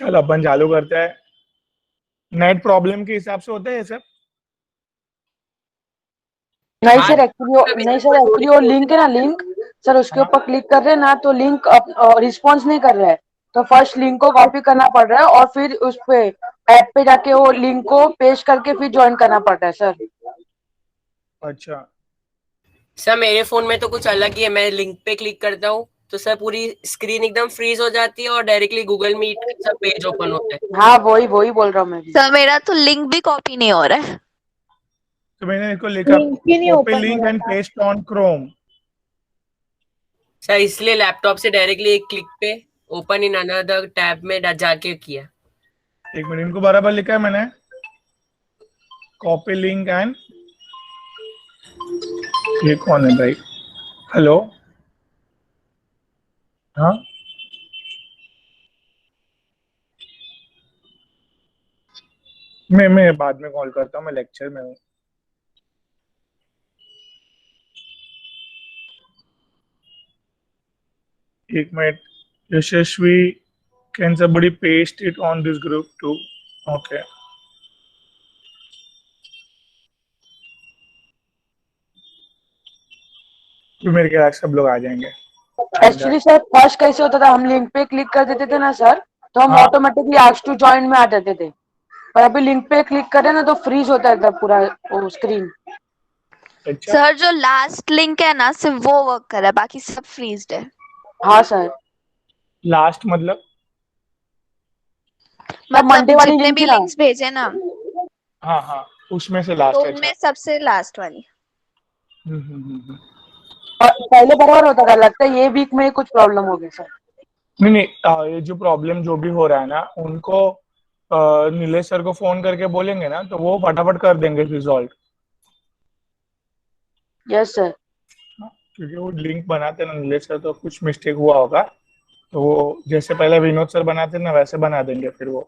चल अपन चालू करते हैं। नेट प्रॉब्लम के हिसाब से होता है ये सब। नहीं हाँ सर एक्चुअली नहीं सर एक्चुअली वो लिंक है ना लिंक सर उसके हाँ। ऊपर क्लिक कर रहे हैं ना तो लिंक रिस्पॉन्स नहीं कर रहा है। तो फर्स्ट लिंक को कॉपी करना पड़ रहा है और फिर उस पे ऐप पे जाके वो लिंक को पेस्ट करके फिर ज्वाइन करना पड़ता है सर। अच्छा सर मेरे फोन में तो कुछ अलग ही है। मैं लिंक पे क्लिक करता हूँ तो सर पूरी स्क्रीन एकदम फ्रीज हो जाती है और डायरेक्टली गूगल मीट का सब पेज ओपन होता है। हाँ वही वही बोल रहा हूँ मैं भी। सर मेरा तो लिंक भी कॉपी नहीं हो रहा है। तो मैंने इसको लिखा लिंक ही नहीं कॉपी ओपन हो लिंक रहा एंड था। Paste on Chrome. सर इसलिए लैपटॉप से डायरेक्टली एक क्लिक पे ओपन इन अनदर टैब में जाके किया। एक मिनट, इनको बराबर लिखा है मैंने। कॉपी लिंक एंड, ये कौन है भाई? हेलो, हाँ मैं बाद में कॉल करता हूँ, मैं लेक्चर में हूँ। एक minute. Yashasvi, can somebody paste it on this group too? Okay. तो मेरे ख्याल से सब लोग आ जाएंगे। एक्चुअली सर फर्स्ट कैसे होता था हम लिंक पे क्लिक कर देते थे ना सर तो हम हाँ। ऑटोमेटिकली आस्क टू ज्वाइन में आ जाते थे। पर अभी लिंक पे क्लिक करें ना तो फ्रीज होता है तब पूरा वो स्क्रीन। अच्छा, सर जो लास्ट लिंक है ना सिर्फ वो वर्क कर रहा है, बाकी सब फ्रीज्ड है। हाँ सर लास्ट मतलब? तब मंडे मतलब वाली जितने लिंक भी थी ना। लिंक्स भेजे ना हाँ हाँ, उसमें से तो लास्ट है। अच्छा। उनमें सबसे लास्ट वाली। हम्म। पहले बराबर होता था, लगता है ये वीक में कुछ प्रॉब्लम हो गई सर। नहीं नहीं, ये जो प्रॉब्लम जो भी हो रहा है ना उनको नीलेश सर को फोन करके बोलेंगे ना तो वो फटाफट कर देंगे रिजॉल्व। Yes sir. क्योंकि वो लिंक बनाते ना नीलेश सर, तो कुछ मिस्टेक हुआ होगा। तो वो जैसे पहले विनोद सर बनाते ना वैसे बना देंगे फिर वो।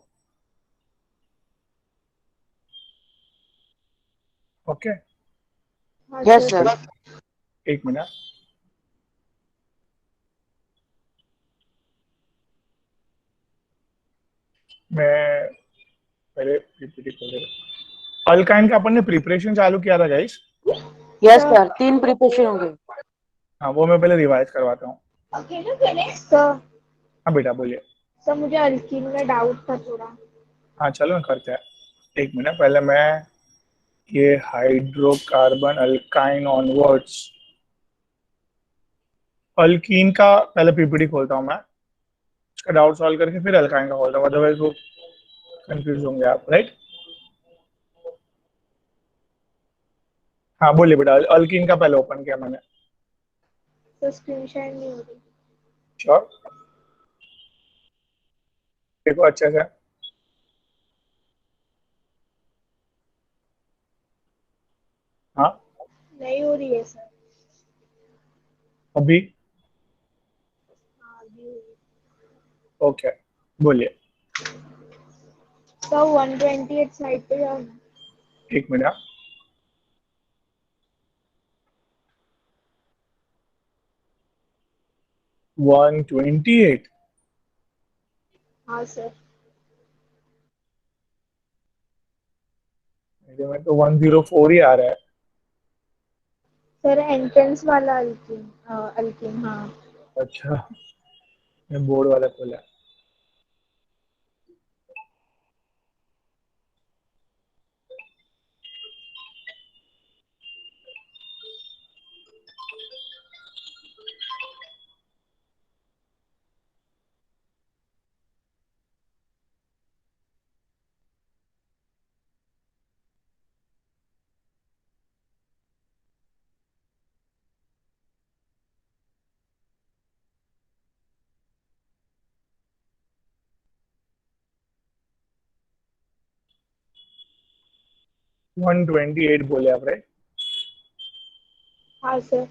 ओके। हाँ यस सर। सर। एक मिनट। मैं पहले पीपीटी खोल। अल्काइन का अपन ने प्रिपरेशन चालू किया था गाइस। यस सर 3 प्रिपरेशन होंगे। हाँ, वो मैं पहले रिवाइज करवाता हूँ। सर हाँ बेटा बोलिए। सर मुझे अल्कीन में डाउट था थोड़ा। हाँ चलो ना करते हैं। एक मिनट, पहले मैं ये हाइड्रोकार्बन अल्काइन ऑनवर्ड्स अल्कीन का पहले पीपीटी खोलता हूँ मैं। उसका डाउट सॉल्व करके फिर अल्काइन का खोलता हूँ, अदरवाइज वो कंफ्यूज होंगे आप, राइट? हाँ बोलिए बेटा, अल्कीन का पहले ओपन किया मैंने। सर स्क्रीन शेयर नहीं हो रही। श्योर, देखो अच्छे से। हाँ नहीं हो रही है सर। अभी हाँ अभी हो रही ओके, बोलिए। है। सर 128 साइड पे जाओ ना। एक मिनट। 128? हाँ सर। मेरे में तो 104 ही आ रहा है। सर एंट्रेंस वाला अल्कीन अल्कीन हाँ। अच्छा, मैं बोर्ड वाला खोला। वन ट्वेंटी एट बोले आप, राइट? हाँ सर।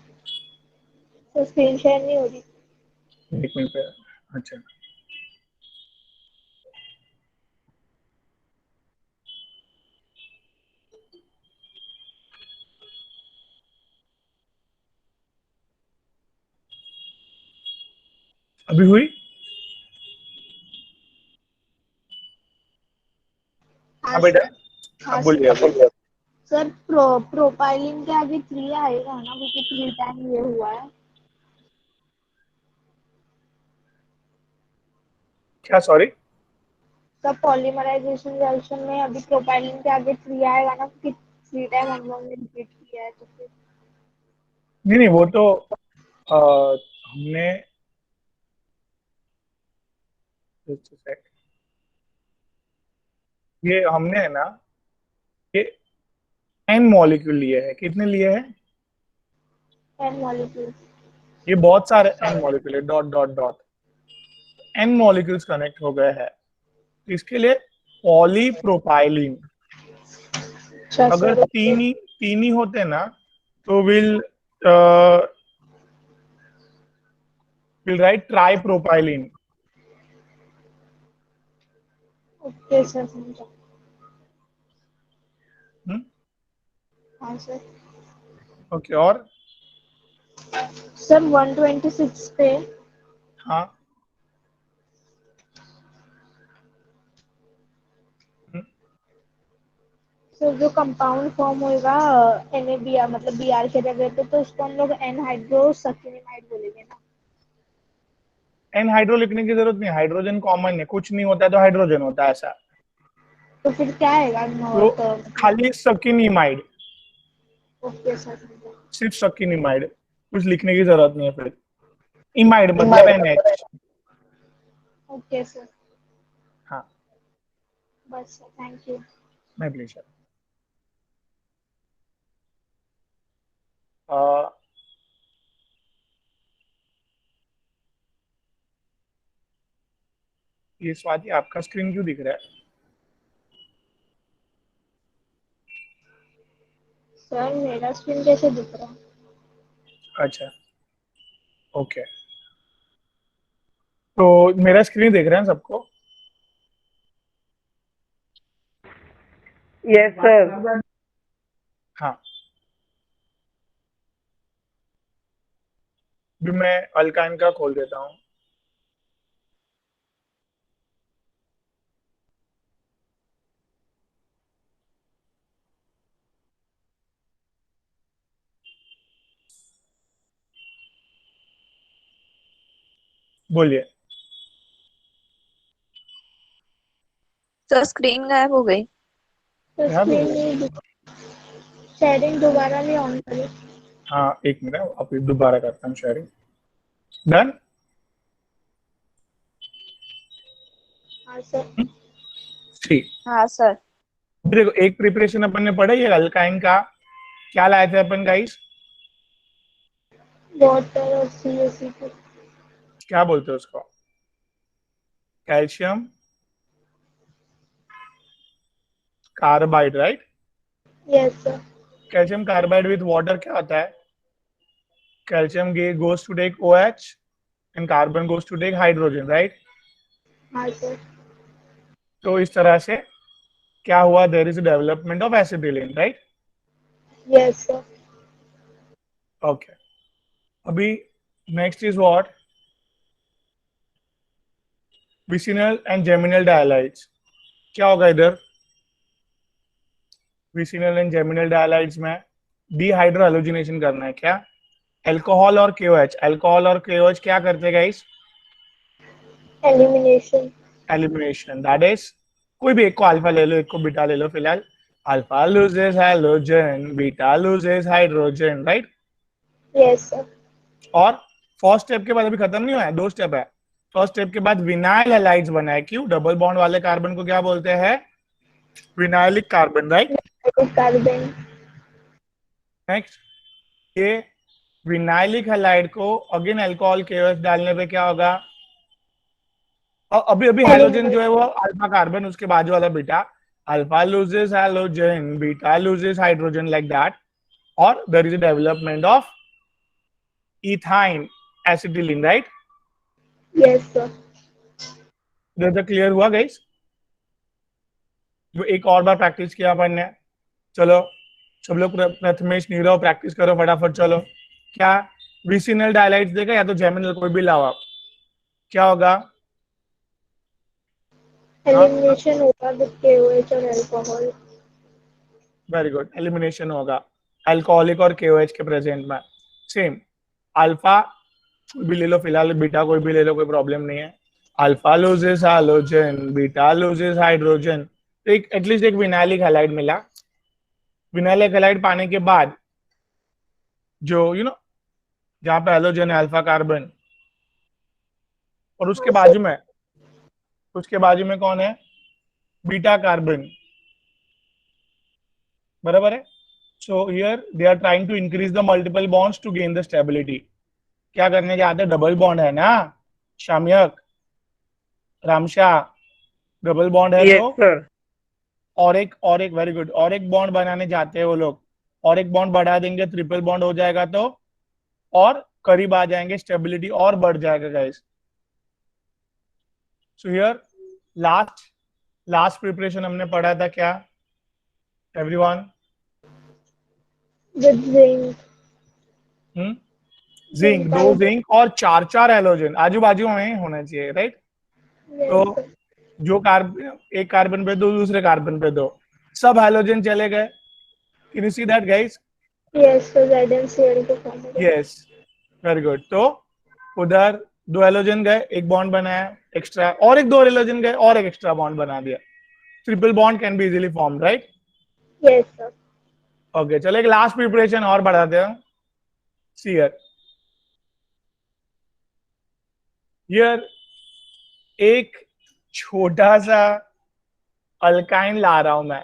सर स्क्रीन शेयर नहीं हो रही। एक मिनट पे। अच्छा, अभी हुई? हाँ बेटा, हाँ अब बोलिए सर। सर प्रोपाइलिन के आगे 3 आएगा ना, क्योंकि 3 टाइम ये हुआ है। क्या? सॉरी। सर पॉलीमराइजेशन रिएक्शन में अभी प्रोपाइलिन के आगे 3 आएगा ना, क्योंकि 3 टाइम हम लोगों ने रिपीट किया है, तो फिर नहीं नहीं, वो तो हमने just a sec. ये हमने है ना, ये n मॉलिक्यूल लिए हैं। कितने लिए हैं? 10 मॉलिक्यूल्स। ये बहुत सारे n मॉलिक्यूल है, dot dot dot n molecules connect हो गए हैं। इसके लिए पॉलीप्रोपाइलिन, अच्छा अगर सर। तीन ही होते ना तो विल राइट ट्राइप्रोपाइलिन। ओके सर, समझा। हाँ सर। ओके, और सर 126 पे हाँ, सर जो कंपाउंड फॉर्म होगा NaBr, मतलब Br के जगह पे, तो उसको हम लोग एनहाइड्रोसक्रिनामाइड बोलेंगे ना। एन हाइड्रो लिखने की जरूरत नहीं, हाइड्रोजन कॉमन है, कुछ नहीं होता है तो हाइड्रोजन होता है, ऐसा। तो फिर क्या आएगा तो मतलब। खाली सकिनिमाइड, ओके सर, समझा। सिर्फ सकिनिमाइड, कुछ लिखने की जरूरत नहीं है फिर। इमाइड मतलब NH। Okay sir. हाँ, बस सर, थैंक यू। मैं प्लीजर। ये स्वाति, आपका स्क्रीन क्यों दिख रहा है? सर मेरा स्क्रीन कैसे दिख रहा है? अच्छा, ओके। तो मेरा स्क्रीन देख रहे हैं सबको? Yes sir. हाँ, भी मैं अल्काइन का खोल देता हूँ। बोलिए। तो स्क्रीन गायब हो गई। तो यहाँ भी स्क्रीन है। नहीं दिख, शेयरिंग दोबारा भी ऑन करें? हाँ, एक मिनट, अभी दोबारा करता हूँ शेयरिंग। डन। हाँ सर। ठीक। हाँ सर। देखो, एक प्रिपरेशन अपन ने पढ़ा, ये अल्काइन का क्या लाए थे अपन गाइस? वाटर और CaC2। क्या बोलते हैं उसको? Calcium carbide, right? Yes sir. Calcium carbide with water क्या होता है? Calcium goes to take OH and carbon goes to take hydrogen, right? हाँ सर। तो इस तरह से क्या हुआ? There is development of acetylene, right? Yes sir. Okay. अभी next is what? Vicinal and geminal dihalides. क्या होगा इधर? विसिनल एंड जेमिनल डायलाइड्स में डिहाइड्रो हेलोजिनेशन करना है क्या? अल्कोहल और KOH, अल्कोहल और KOH क्या करते हैं guys? Elimination. Elimination, that is, कोई भी एक को अल्फा ले लो, एक को बीटा ले लो फिलहाल। Alpha loses halogen, beta loses hydrogen, right? Yes sir. और फर्स्ट स्टेप के बाद अभी खत्म नहीं हुआ है, 2 स्टेप है। फर्स्ट स्टेप के बाद विनाइल हैलाइड्स बना है। क्यों? डबल बॉन्ड वाले कार्बन को क्या बोलते हैं? Vinylic carbon, right? Carbon. Next, ये विनाइलिक हैलाइड को अगेन अल्कोहल KOH डालने पे क्या होगा? और अभी अभी हाइड्रोजन जो है वो अल्फा कार्बन, उसके बाजू वाला beta, alpha loses hydrogen, beta loses hydrogen, like that. और there is a development of ethyne acetylene, right? Yes sir. इधर क्लियर हुआ गाइस? जो एक और बार प्रैक्टिस किया अपन ने। चलो सब लोग प्रथमेश नीरव प्रैक्टिस करो फटाफट। चलो, क्या विसिनल डायलाइड्स देगा या तो जेमिनल, कोई भी लाओ आप। क्या होगा? हाँ, एलिमिनेशन होगा विद KOH और अल्कोहल। वेरी गुड, एलिमिनेशन होगा अल्कोहलिक और KOH के प्रेजेंट में। सेम अल्फा भी ले लो फिलहाल, बीटा कोई भी ले लो, कोई प्रॉब्लम नहीं है। Alpha loses hydrogen, beta loses hydrogen. तो एक एटलीस्ट एक विनाइलिक हैलाइड मिला। विनाइलिक हैलाइड पाने के बाद जो जहाँ पे हैलोजन है अल्फा कार्बन, और उसके बाजू में कौन है, बीटा कार्बन, बराबर है। So here they are trying to increase the multiple bonds to gain the stability. क्या करने जाते हैं, डबल बॉन्ड है ना शाम्यक, रामशा, डबल बॉन्ड है यस तो सर। और एक वेरी गुड, और एक बॉन्ड बनाने जाते हैं वो लोग, और एक बॉन्ड बढ़ा देंगे, ट्रिपल बॉन्ड हो जाएगा तो और करीब आ जाएंगे, स्टेबिलिटी और बढ़ जाएगा guys. So here last last preparation हमने पढ़ा था क्या एवरीवन? With zinc. जिंक, दो जिंक और चार चार हैलोजन आजू बाजू में होना चाहिए, राइट। तो जो कार्बन, एक कार्बन पे दो, दूसरे कार्बन पे दो, सब हैलोजन चले गए। Can you see that guys? Yes, तो ZnCl को फॉर्म हो गया। Yes, very good. तो उधर दो हैलोजन गए, एक बॉन्ड बनाया एक्स्ट्रा, और एक दो हैलोजन गए और एक एक्स्ट्रा बॉन्ड बना दिया। Triple bond can be easily form, right. Yes sir. Okay, चलो एक लास्ट प्रिपरेशन और बढ़ाते हैं। सी हियर एक छोटा सा अल्काइन ला रहा हूं मैं।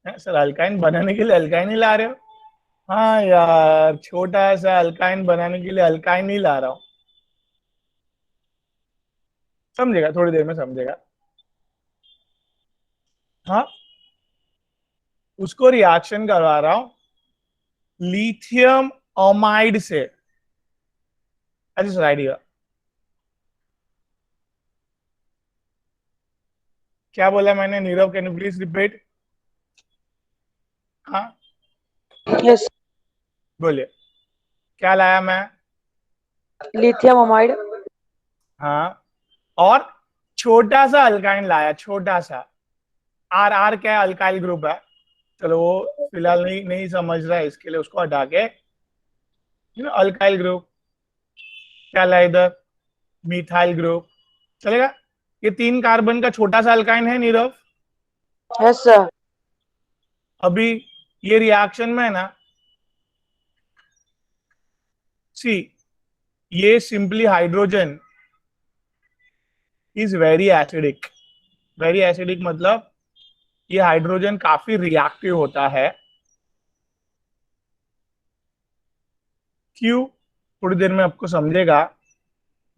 सर अल्काइन बनाने के लिए अल्काइन ही ला रहे हो? हाँ यार, छोटा सा अल्काइन बनाने के लिए अल्काइन ही ला रहा हूं। समझेगा, थोड़ी देर में समझेगा। हाँ, उसको रिएक्शन करवा रहा हूं लिथियम अमाइड से। आइडिया क्या बोला मैंने Nirav, can you please repeat? हाँ यस, बोलिए, क्या लाया मैं? Lithium amide. हाँ, और छोटा सा अल्काइन लाया, छोटा सा। आर आर क्या है, अल्काइल ग्रुप है। चलो वो फिलहाल नहीं नहीं समझ रहा है, इसके लिए उसको हटा के अल्काइल ग्रुप। क्या लाया इधर, मिथाइल ग्रुप, चलेगा। ये 3 कार्बन का छोटा सा अल्काइन है नीरव। Yes sir. अभी ये रिएक्शन में है ना, सी ये simply hydrogen is very acidic. Very acidic मतलब ये हाइड्रोजन काफी रिएक्टिव होता है। क्यों, थोड़ी देर में आपको समझेगा।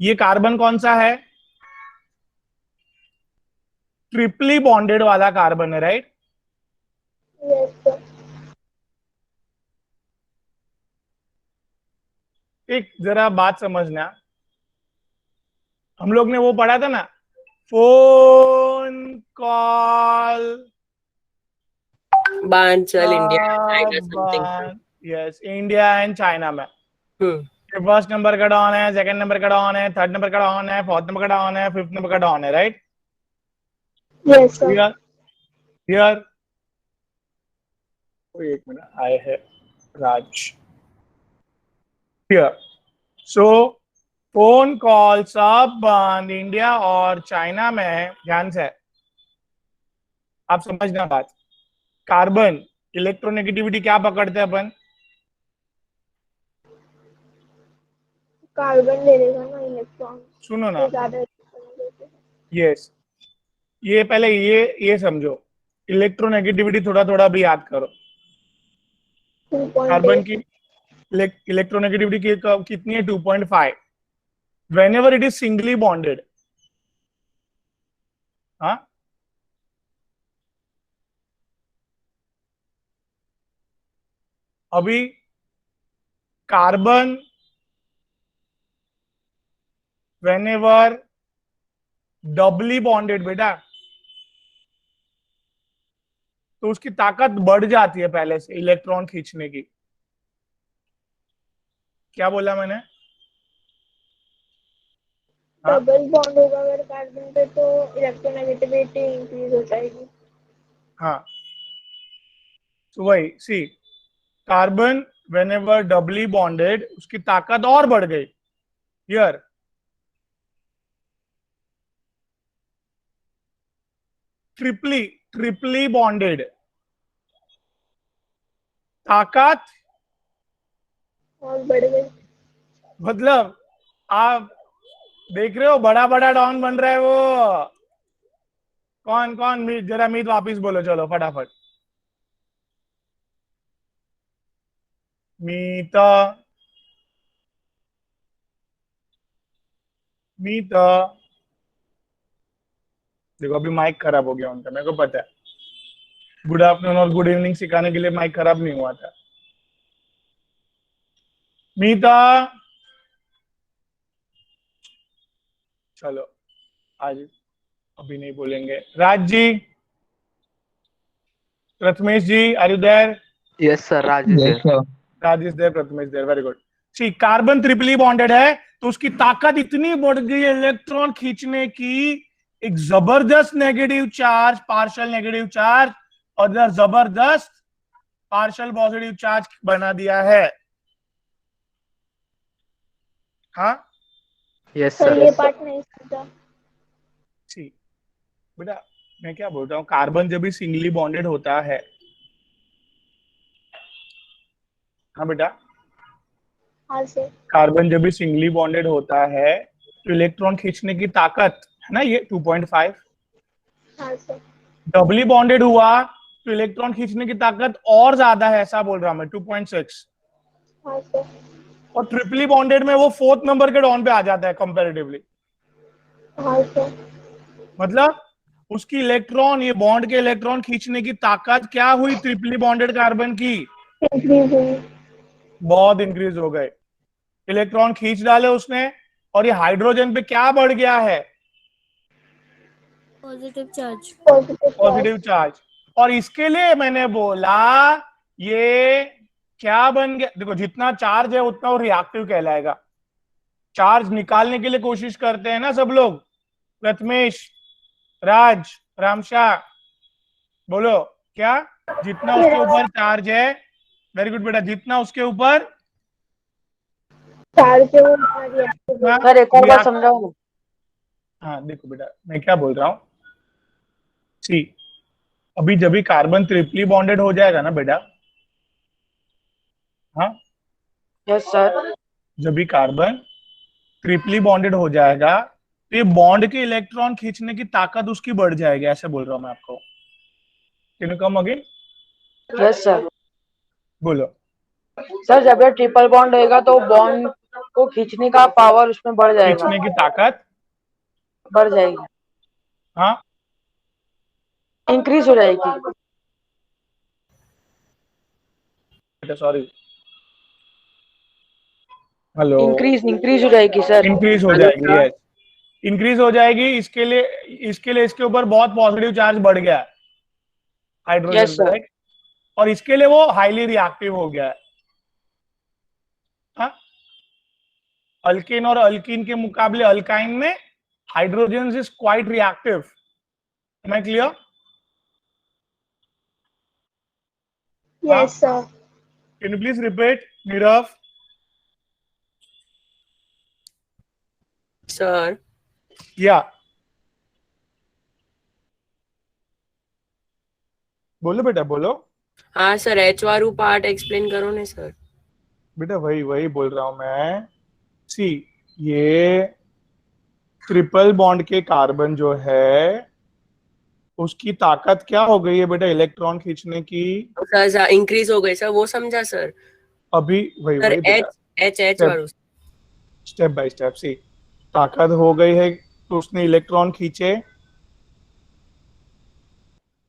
ये कार्बन कौन सा है, ट्रिपली बॉन्डेड वाला कार्बन है, राइट। Yes sir. एक जरा बात समझना, हम लोग ने वो पढ़ा था ना, फोन कॉल बांचल India China something. Yes, India and China में हम्म। फर्स्ट नंबर का डॉन है, सेकंड नंबर का डॉन है, थर्ड नंबर का डॉन है, फोर्थ नंबर का डॉन है, फिफ्थ नंबर का डॉन है, right. Yes sir. Here here एक मिनट आए है राज। हियर सो फोन कॉल सब बंद इंडिया और चाइना में। ध्यान से आप समझना बात। कार्बन इलेक्ट्रोनेगेटिविटी क्या पकड़ते हैं अपन, कार्बन ले लेगा ना इलेक्ट्रॉन, सुनो ना। तो ज्यादा electron देते हैं। यस, ये पहले ये समझो, इलेक्ट्रोनेगेटिविटी थोड़ा थोड़ा भी याद करो। कार्बन 2.8। की इलेक्ट्रोनेगेटिविटी कितनी है, 2.5। When ever it is singly bonded, हाँ, अभी carbon whenever doubly bonded बेटा, तो उसकी ताकत बढ़ जाती है पहले से इलेक्ट्रॉन खींचने की। क्या बोला मैंने, हाँ डबल बॉन्ड होगा अगर कार्बन पे तो इलेक्ट्रोनेगेटिविटी इंक्रीज हो जाएगी। हाँ, तो वही C carbon whenever doubly bonded उसकी ताकत और बढ़ गई। हियर ट्रिपली बॉन्डेड ताकत और बढ़ गई। मतलब आप देख रहे हो बड़ा बड़ा डॉन बन रहा है वो। कौन कौन जरा मीत वापिस बोलो, चलो फटाफट। मीता मीता देखो अभी माइक खराब हो गया उनका, मेरे को पता है। गुड आफ्टरनून और गुड इवनिंग सिखाने के लिए माइक खराब नहीं हुआ था। मीता चलो आज अभी नहीं बोलेंगे। Raj ji, Prathamesh ji, are you there? Yes, sir. Raj is Yes, there. sir. Raj is there, Prathamesh there, very good. C carbon triply bonded है तो उसकी ताकत इतनी बढ़ गई है इलेक्ट्रॉन खींचने की, एक जबरदस्त negative charge, partial negative charge और जबरदस्त पार्शियल पॉजिटिव चार्ज बना दिया है। हाँ Yes, सर sir. ये पार्ट नहीं समझा। ठीक बेटा, मैं क्या बोल रहा हूँ, कार्बन जब भी सिंगली बॉन्डेड होता है, हाँ बेटा, हाँ सर। कार्बन जब भी सिंगली बॉन्डेड होता है तो इलेक्ट्रॉन खींचने की ताकत है ना ये 2.5। हाँ सर। डबली बॉन्डेड हुआ तो इलेक्ट्रॉन खींचने की ताकत और ज्यादा है, ऐसा बोल रहा हूं मैं, 2.6। हाँ सर। और ट्रिपली बॉन्डेड में वो 4th नंबर के डॉन पे आ जाता है कंपैरेटिवली। हाँ सर। मतलब उसकी इलेक्ट्रॉन, ये बॉन्ड के इलेक्ट्रॉन खींचने की ताकत क्या हुई ट्रिपली बॉन्डेड कार्बन की? इंक्रीज हुई। बहुत इंक्रीज हो गए, इलेक्ट्रॉन खींच डाले उसने। और ये हाइड्रोजन पे क्या बढ़ गया है? Positive charge. Positive charge. और इसके लिए मैंने बोला ये क्या बन गया, देखो जितना चार्ज है उतना वो रिएक्टिव कहलाएगा। चार्ज निकालने के लिए कोशिश करते हैं ना सब लोग, प्रथमेश, राज, रामशा, बोलो क्या? जितना उसके ऊपर चार्ज है, वेरी गुड बेटा, जितना उसके ऊपर चार्ज है वो उतना रिएक्टिव है। सर एक और बार समझाओ ना। हाँ देखो बेटा मैं क्या बोल रहा हूँ, सी अभी जब भी कार्बन ट्रिपली बॉन्डेड हो जाएगा ना बेटा, हाँ, यस सर। जब भी कार्बन ट्रिपली बॉन्डेड हो जाएगा तो ये बॉन्ड के इलेक्ट्रॉन खींचने की ताकत उसकी बढ़ जाएगी, ऐसे बोल रहा हूं मैं आपको। Can you come again? Yes sir. बोलो। सर जब ये ट्रिपल बॉन्ड होएगा तो बॉन्ड को खींचने का पावर उसमें बढ़ जाएगा, खींचने की ताकत, बढ़ जाएगी, हाँ, इंक्रीज हो जाएगी। बेटा सॉरी, हेलो, इंक्रीज हो जाएगी सर। इंक्रीज हो जाएगी, यस, इंक्रीज हो जाएगी। इसके लिए इसके ऊपर बहुत पॉजिटिव चार्ज बढ़ गया है हाइड्रोजन यस पे, सर। राइट? और इसके लिए वो हाईली रिएक्टिव हो गया है। हाँ, अल्केन और अल्कीन के मुकाबले अल्काइन में hydrogen is quite reactive. Am I clear? Yes sir. Can you please repeat, Nirav? Sir Yeah. बोलो बेटा बोलो। हाँ सर, एच वारू पार्ट एक्सप्लेन करो ना सर। बेटा वही वही बोल रहा हूं मैं। सी ये ट्रिपल बॉन्ड के कार्बन जो है उसकी ताकत क्या हो गई है बेटा इलेक्ट्रॉन खींचने की? सर इंक्रीज हो गई सर, वो समझा सर। अभी वही सर वही बेटा, एच वारू। Step by step. सी ताकत हो गई है तो उसने इलेक्ट्रॉन खींचे,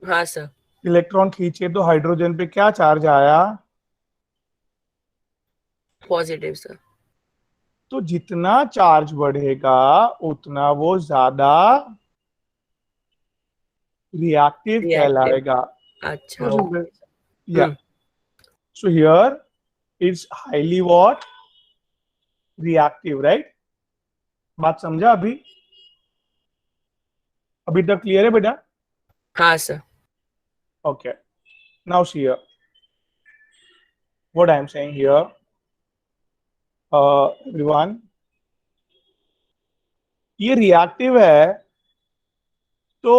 हाँ सर। इलेक्ट्रॉन खींचे तो हाइड्रोजन पे क्या चार्ज आया? Positive sir. तो जितना चार्ज बढ़ेगा उतना वो ज्यादा रिएक्टिव कहलाएगा। अच्छा। या so here it's highly what? Reactive, right? बात समझा अभी? अभी तक क्लियर है बेटा? हाँ sir. Okay. Now see here. What I am saying here, everyone, ये रिएक्टिव है, तो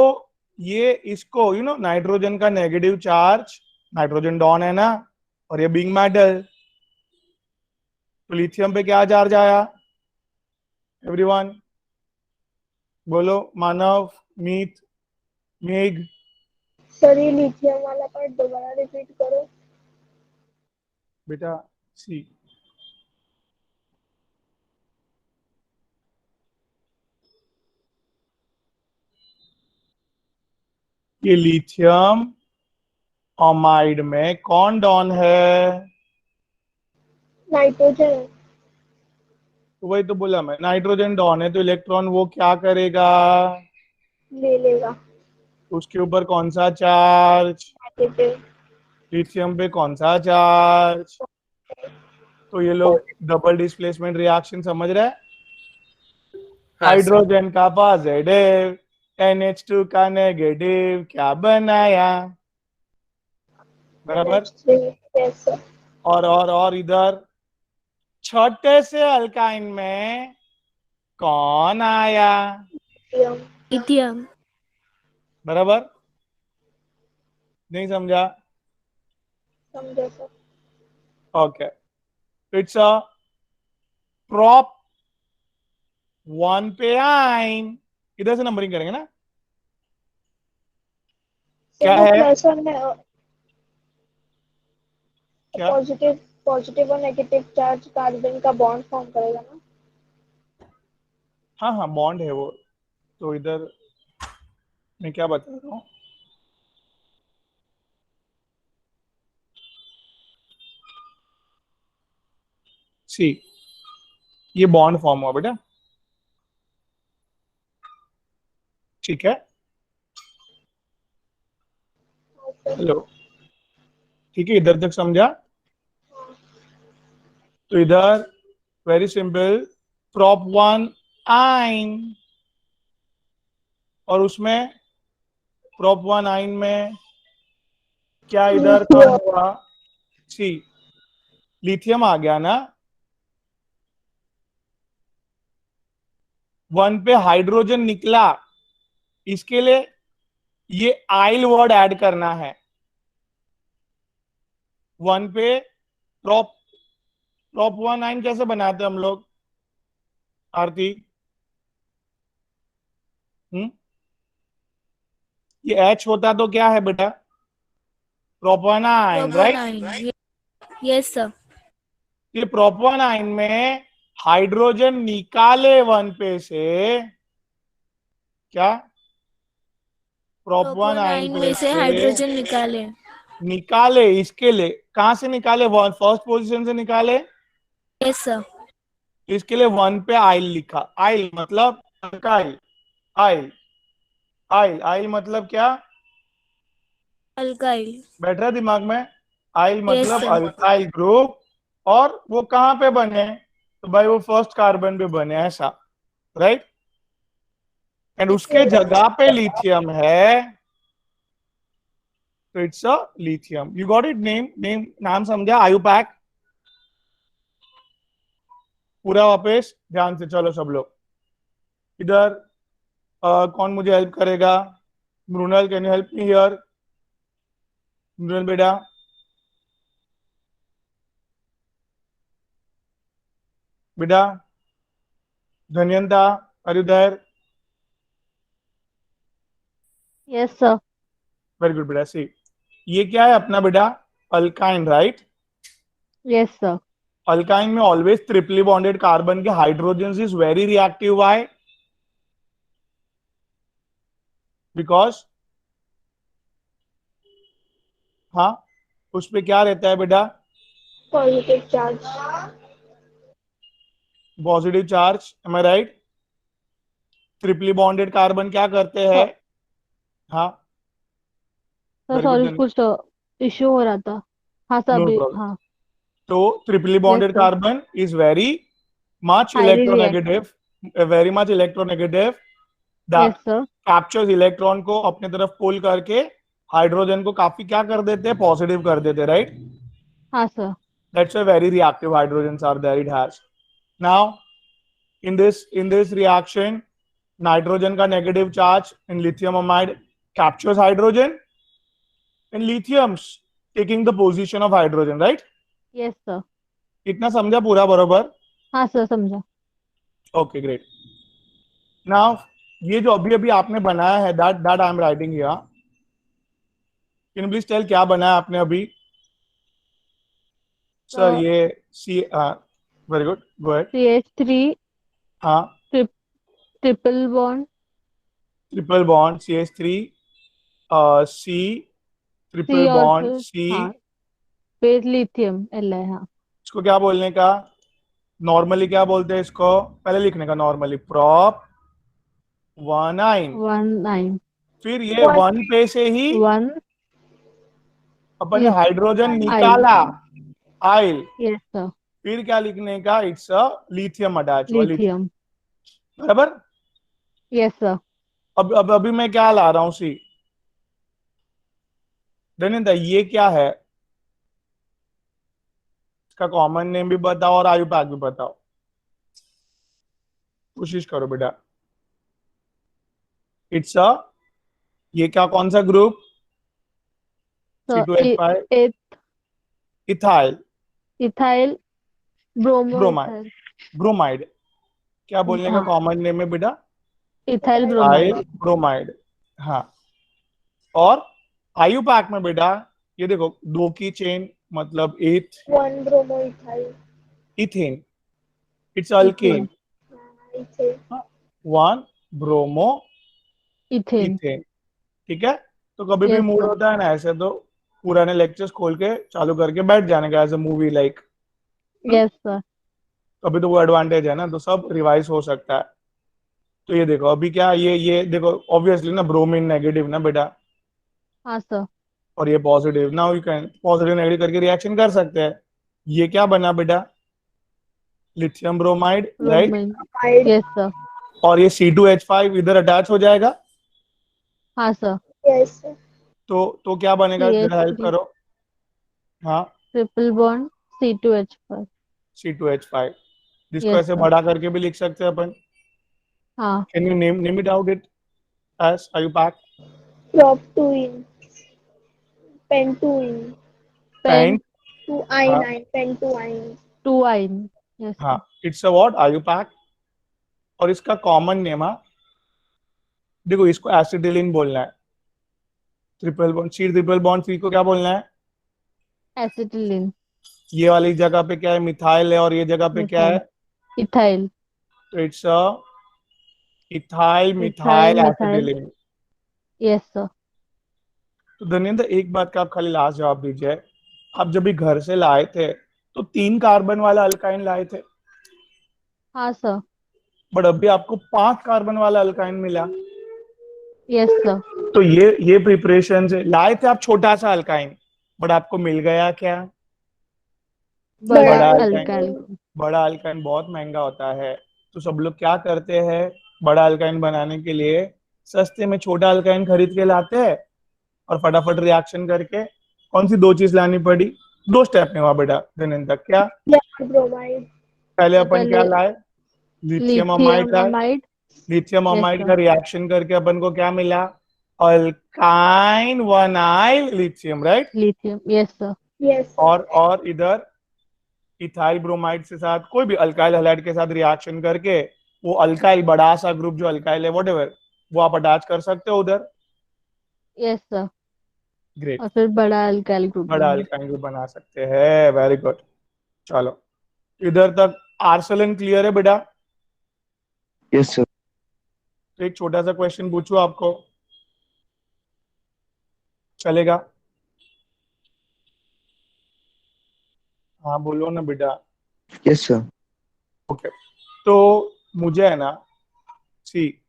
ये इसको नाइट्रोजन का नेगेटिव चार्ज, नाइट्रोजन डॉन है ना, और ये बिंग मेटल, तो लिथियम पे क्या चार्ज आया? एवरीवन बोलो, मानव, मीत, मेघ. सर ये लिथियम वाला पार्ट दोबारा रिपीट करो. बेटा सी, ये लिथियम अमाइड में कौन डॉन है? नाइट्रोजन है. तो वही तो बोला मैं, नाइट्रोजन डॉन है, तो इलेक्ट्रॉन वो क्या करेगा? ले लेगा. उसके ऊपर कौन सा चार्ज? नेगेटिव. लिथियम पे कौन सा चार्ज? तो ये लोग डबल डिस्प्लेसमेंट रिएक्शन समझ रहे हैं? हाँ सर. हाइड्रोजन का पॉजिटिव, NH2 का नेगेटिव, क्या बनाया? बराबर. Yes sir. और इधर छोटे से अल्काइन में कौन आया? लिथियम. लिथियम. बराबर. नहीं समझा? समझा sir. Okay, it's a prop 1 पे आइन. इधर से नंबरिंग करेंगे ना? क्या है? प्लस और क्या? पॉजिटिव और नेगेटिव चार्ज कार्बन का बॉन्ड फॉर्म करेगा ना. हाँ हाँ, बॉन्ड है वो. तो इधर मैं क्या बता रहा हूँ, सी, ये बॉन्ड फॉर्म हुआ बेटा, ठीक है? हेलो, ठीक है, इधर तक समझा? तो इधर वेरी सिंपल, प्रॉप 1 आइन, और उसमें प्रॉप 1 आइन में क्या इधर कम हुआ? सी, लिथियम आ गया ना. 1 पे हाइड्रोजन निकला, इसके लिए ये आइल वर्ड ऐड करना है. 1 पे प्रॉप 1 आइन कैसे बनाते हैं हम लोग आरती? ये H होता तो क्या है बेटा? प्रॉप 1 आइन, राइट? Yes sir. ये प्रॉप 1 आइन में हाइड्रोजन निकाले 1 पे से, क्या? प्रॉप 1 आइन में पे से हाइड्रोजन निकाले, इसके लिए कहां से निकाले? फर्स्ट पोजीशन से निकाले. Yes sir. इसके लिए 1 पे आइल लिखा. आइल मतलब अल्काइल. आइल आइल आइल मतलब क्या? अल्काइल. बैठ रहा दिमाग में? आइल Yes, मतलब sir. Alkyl group. और वो कहां पे बने? तो भाई वो फर्स्ट कार्बन पे बने, ऐसा, राइट? एंड उसके जगह पे लिथियम है, तो it's a lithium. You got it? नाम समझा? आयुपैक पूरा. वापस ध्यान से चलो सब लोग. इधर कौन मुझे हेल्प करेगा? Mrinal, can you help me here? Mrinal बेटा. बेटा Dhanyanta, are you there? Yes sir. Very good बेटा. सी, ये क्या है अपना बेटा? Alkyne, right? Yes sir. Alkyne में ऑलवेज ट्रिपली बॉन्डेड कार्बन के hydrogen is very reactive. Why? Because, हाँ, उस पे क्या रहता है बेटा? Positive charge. Positive charge, am I right? Triply bonded carbon क्या करते हैं? हाँ, सर very good, सॉरी धन्य- कुछ इश्यू हो रहा था. हाँ सर No अभी. problem. हाँ. तो triply bonded sir. Carbon is very much Highly electronegative, very much electronegative that Yes, sir. Captures electron को अपने तरफ पुल करके हाइड्रोजन को काफी क्या कर देते हैं, पॉजिटिव कर देते हैं, राइट? हाँ, sir. That's why very reactive hydrogens are there. It has. Now, in this reaction, nitrogen का negative charge in lithium amide captures hydrogen, and lithium's taking the position of hydrogen, right? Yes, sir. इतना समझा पूरा बरोबर? हाँ, sir, समझा. Okay, great. Now, ये जो अभी अभी आपने बनाया है, that I am writing here. Can you please tell क्या बनाया आपने अभी? Sir, ये C, very good. Go ahead. CH3 हाँ, triple bond triple bond CH3, C, triple C और बॉन्ड फिर C. हाँ फिर लिथियम Li हाँ इसको क्या बोलने का, नॉर्मली क्या बोलते हैं इसको, पहले लिखने का नॉर्मली प्रॉप 1 1 फिर ये 1 पे से ही 1 अपन ने हाइड्रोजन Aisle. निकाला, आइल, Yes, sir. फिर क्या लिखने का, इट्स अ लिथियम अटैच हुआ, Lithium. बराबर? Yes, sir. अब अभी मैं क्या ला रहा हूं, सी धनिंदा, ये क्या है, इसका कॉमन नेम भी बताओ और आयु पैक भी बताओ, कोशिश करो बेटा। इट्स अ, ये क्या, कौन सा group, So C2H5, ethyl ethyl bromide, bromoethyl. Bromide, क्या बोलने का हाँ कॉमन नेम है बेटा, ethyl आइल bromide. ब्रोमाइड। हाँ, और आयु पैक में बेटा ये देखो, 2 की चेन मतलब 8 1 bromoethyl. Ethane, it's alkane, Ethane. 1 bromo Ethane. Ethane, ठीक है? तो कभी भी Yes, मूड sir. होता है ना ऐसे, तो पुराने लेक्चर्स खोल के चालू करके बैठ जाने का, as a movie like. Yes, sir. कभी तो वो एडवांटेज है ना, तो सब रिवाइज हो सकता है। तो ये देखो अभी क्या, ये देखो ऑब्वियसली ना, ब्रोमीन नेगेटिव ना बेटा, हाँ sir. और ये पॉजिटिव, ना यू कैन पॉजिटिव नेगेटिव करके रिएक्शन कर सकते हैं। ये क्या बना बेटा, lithium bromide, right? Bromine. Bromide. Yes, sir. और ये C2H5 इधर अटैच हो जाएगा, हाँ sir. Yes. तो क्या बनेगा, जरा हेल्प CH3 करो। हाँ, triple bond C2H5. C2H5, जिसको Yes, ऐसे sir. बड़ा करके भी लिख सकते हैं अपन। हाँ can you name it out it as, are you pack? Prop 2 in. Pen 2 in. pen pent, 2 हाँ, I9. Pen 2 I9. 2 yes हाँ, sir. It's a what, are you pack? और इसका कॉमन नेम, हाँ देखो, इसको एसिटिलीन बोलना है, triple bond C, triple bond C को क्या बोलना है, Acetylene. ये वाली जगह पे क्या है, मिथाइल है, और ये जगह पे क्या है, Methyl. Ethyl. तो it's a ethyl Ethyl methyl methyl. Acetylene. Yes sir. तो धर्मेंद्र, एक बात का आप खाली लास्ट जवाब दीजिए, आप जब भी घर से लाए थे तो 3 कार्बन वाला अल्काइन लाए थे, हाँ sir. बट अभी आपको 5 कार्बन वाला अल्काइन मिला, Yes sir. तो ये प्रिपरेशन से लाए थे आप छोटा सा अल्काइन, बट आपको मिल गया क्या, बड़ा बड़ा अल्काइन। अल्काइल. बड़ा अल्काइन बहुत महंगा होता है, तो सब लोग क्या करते हैं, बड़ा अल्काइन बनाने के लिए सस्ते में छोटा अल्काइन खरीद के लाते हैं, और फटाफट रिएक्शन करके कौन सी 2 चीज लानी पड़ी, 2 स्टेप में हुआ बेटा धनेन्द्र, क्या Yeah, bromide. पहले अपन क्या पहले लाए, लिथियम अमाइड lithium लाए, amide. Lithium Yes amide sir. का रिएक्शन करके अपन को क्या मिला, alkyne 1 lithium, right? Lithium. Yes sir. Yes. Sir. और इधर इथाइल ब्रोमाइड के साथ, कोई भी अल्काइल हैलाइड के साथ रिएक्शन करके वो अल्काइल बड़ा सा ग्रुप जो अल्काइल है व्हाटएवर, वो आप अटैच कर सकते हो उधर। Yes sir. ग्रेट, और फिर बड़ा अल्काइल ग्रुप बड़ा बना. अल्काइल ग्रुप बना सकते हैं, वेरी गुड। चलो, इधर तक आर्सेलन क्लियर है बेटा? Yes sir. तो एक छोटा सा क्वेश्चन पूछूं आपको, चलेगा? हाँ बोलो ना बेटा। Yes sir. ओके, तो मुझे है ना, सी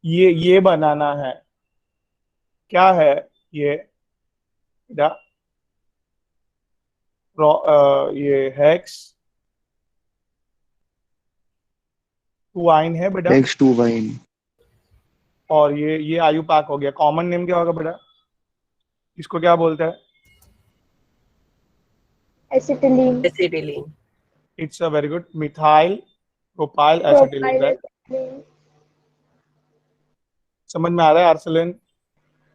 ये बनाना है, क्या है ये, बेटा ये हेक्स 2 है बेटा, X2Y और ये आयुपाक हो गया। कॉमन नेम क्या होगा बेटा, इसको क्या बोलते हैं? Acetylene, acetylene. It's a very good, methyl propyl acetylene, propyl right? Acetylene. समझ में आ रहा है आर्सेलन?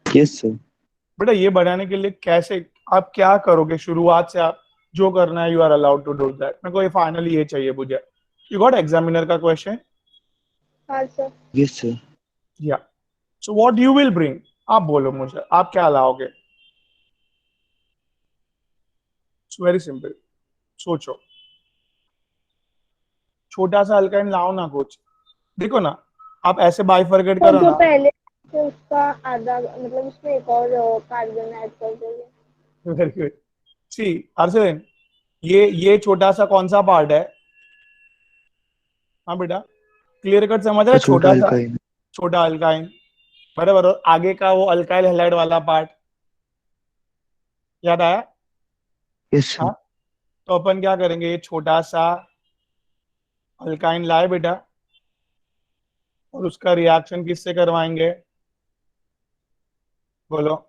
Yes sir. बेटा ये बनाने के लिए कैसे आप क्या करोगे, शुरुआत से आप जो करना है, you are allowed to do that. मेरे को ये फाइनली ये चाहिए मुझे। यू गॉट एग्जामिनर का क्वेश्चन? हाँ सर। Yes sir. या so what you will bring, आप बोलो मुझे, आप क्या लाओगे? इट्स वेरी सिंपल, सोचो। छोटा सा अल्काइन लाओ ना कुछ। देखो ना, आप ऐसे बाइफरकेट तो करो जो ना। पहले तो उसका आधा मतलब उसमें एक और कार्बन ऐड कर देंगे। Very good. सी आर्सेलन, ये छोटा सा कौन सा पार्ट है? हाँ बेटा, क्लियर कट समझ रहा है? छोटा छोटा सा अल्काइन। छोटा अल्काइन, बराबर। और आगे का वो अल्काइल हैलाइड वाला पार्ट याद आया? Yes sir. हाँ, तो अपन क्या करेंगे, ये छोटा सा अल्काइन लाए बेटा, और उसका रिएक्शन किससे करवाएंगे, बोलो?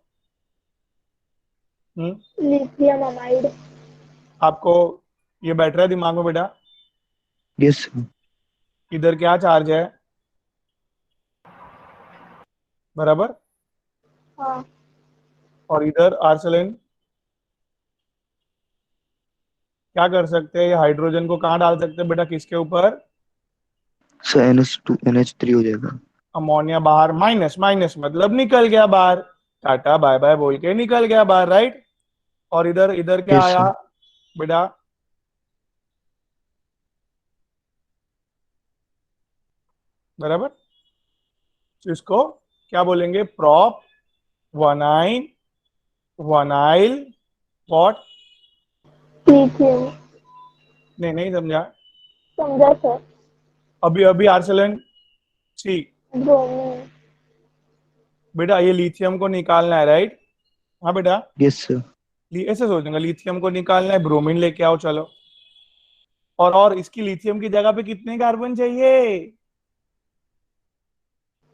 Lithium amide. आपको ये बैठ रहा है दिमाग में बेटा? Yes sir. इधर क्या चार्ज है, बराबर? हाँ और इधर आर्सेलिन क्या कर सकते हैं, ये हाइड्रोजन को कहाँ डाल सकते हैं बेटा, किसके ऊपर? सर NH3 हो जाएगा। अमोनिया बाहर, माइनस माइनस मतलब निकल गया बाहर, टाटा बाय बाय बोल के निकल गया बाहर, राइट? और इधर इधर क्या Yes आया sir. बेटा, बराबर? तो इसको क्या बोलेंगे, प्रॉप वनाइन वनाइल वॉट? लिथियम। नहीं समझा। समझा सर। अभी अभी आर्सेलन, सी ब्रोमीन। बेटा ये लिथियम को निकालना है, राइट? हाँ बेटा, Yes sir. ऐसे सोचेंगे, लिथियम को निकालना है, ब्रोमीन लेके आओ चलो। और इसकी लिथियम की जगह पे कितने कार्बन चाहिए?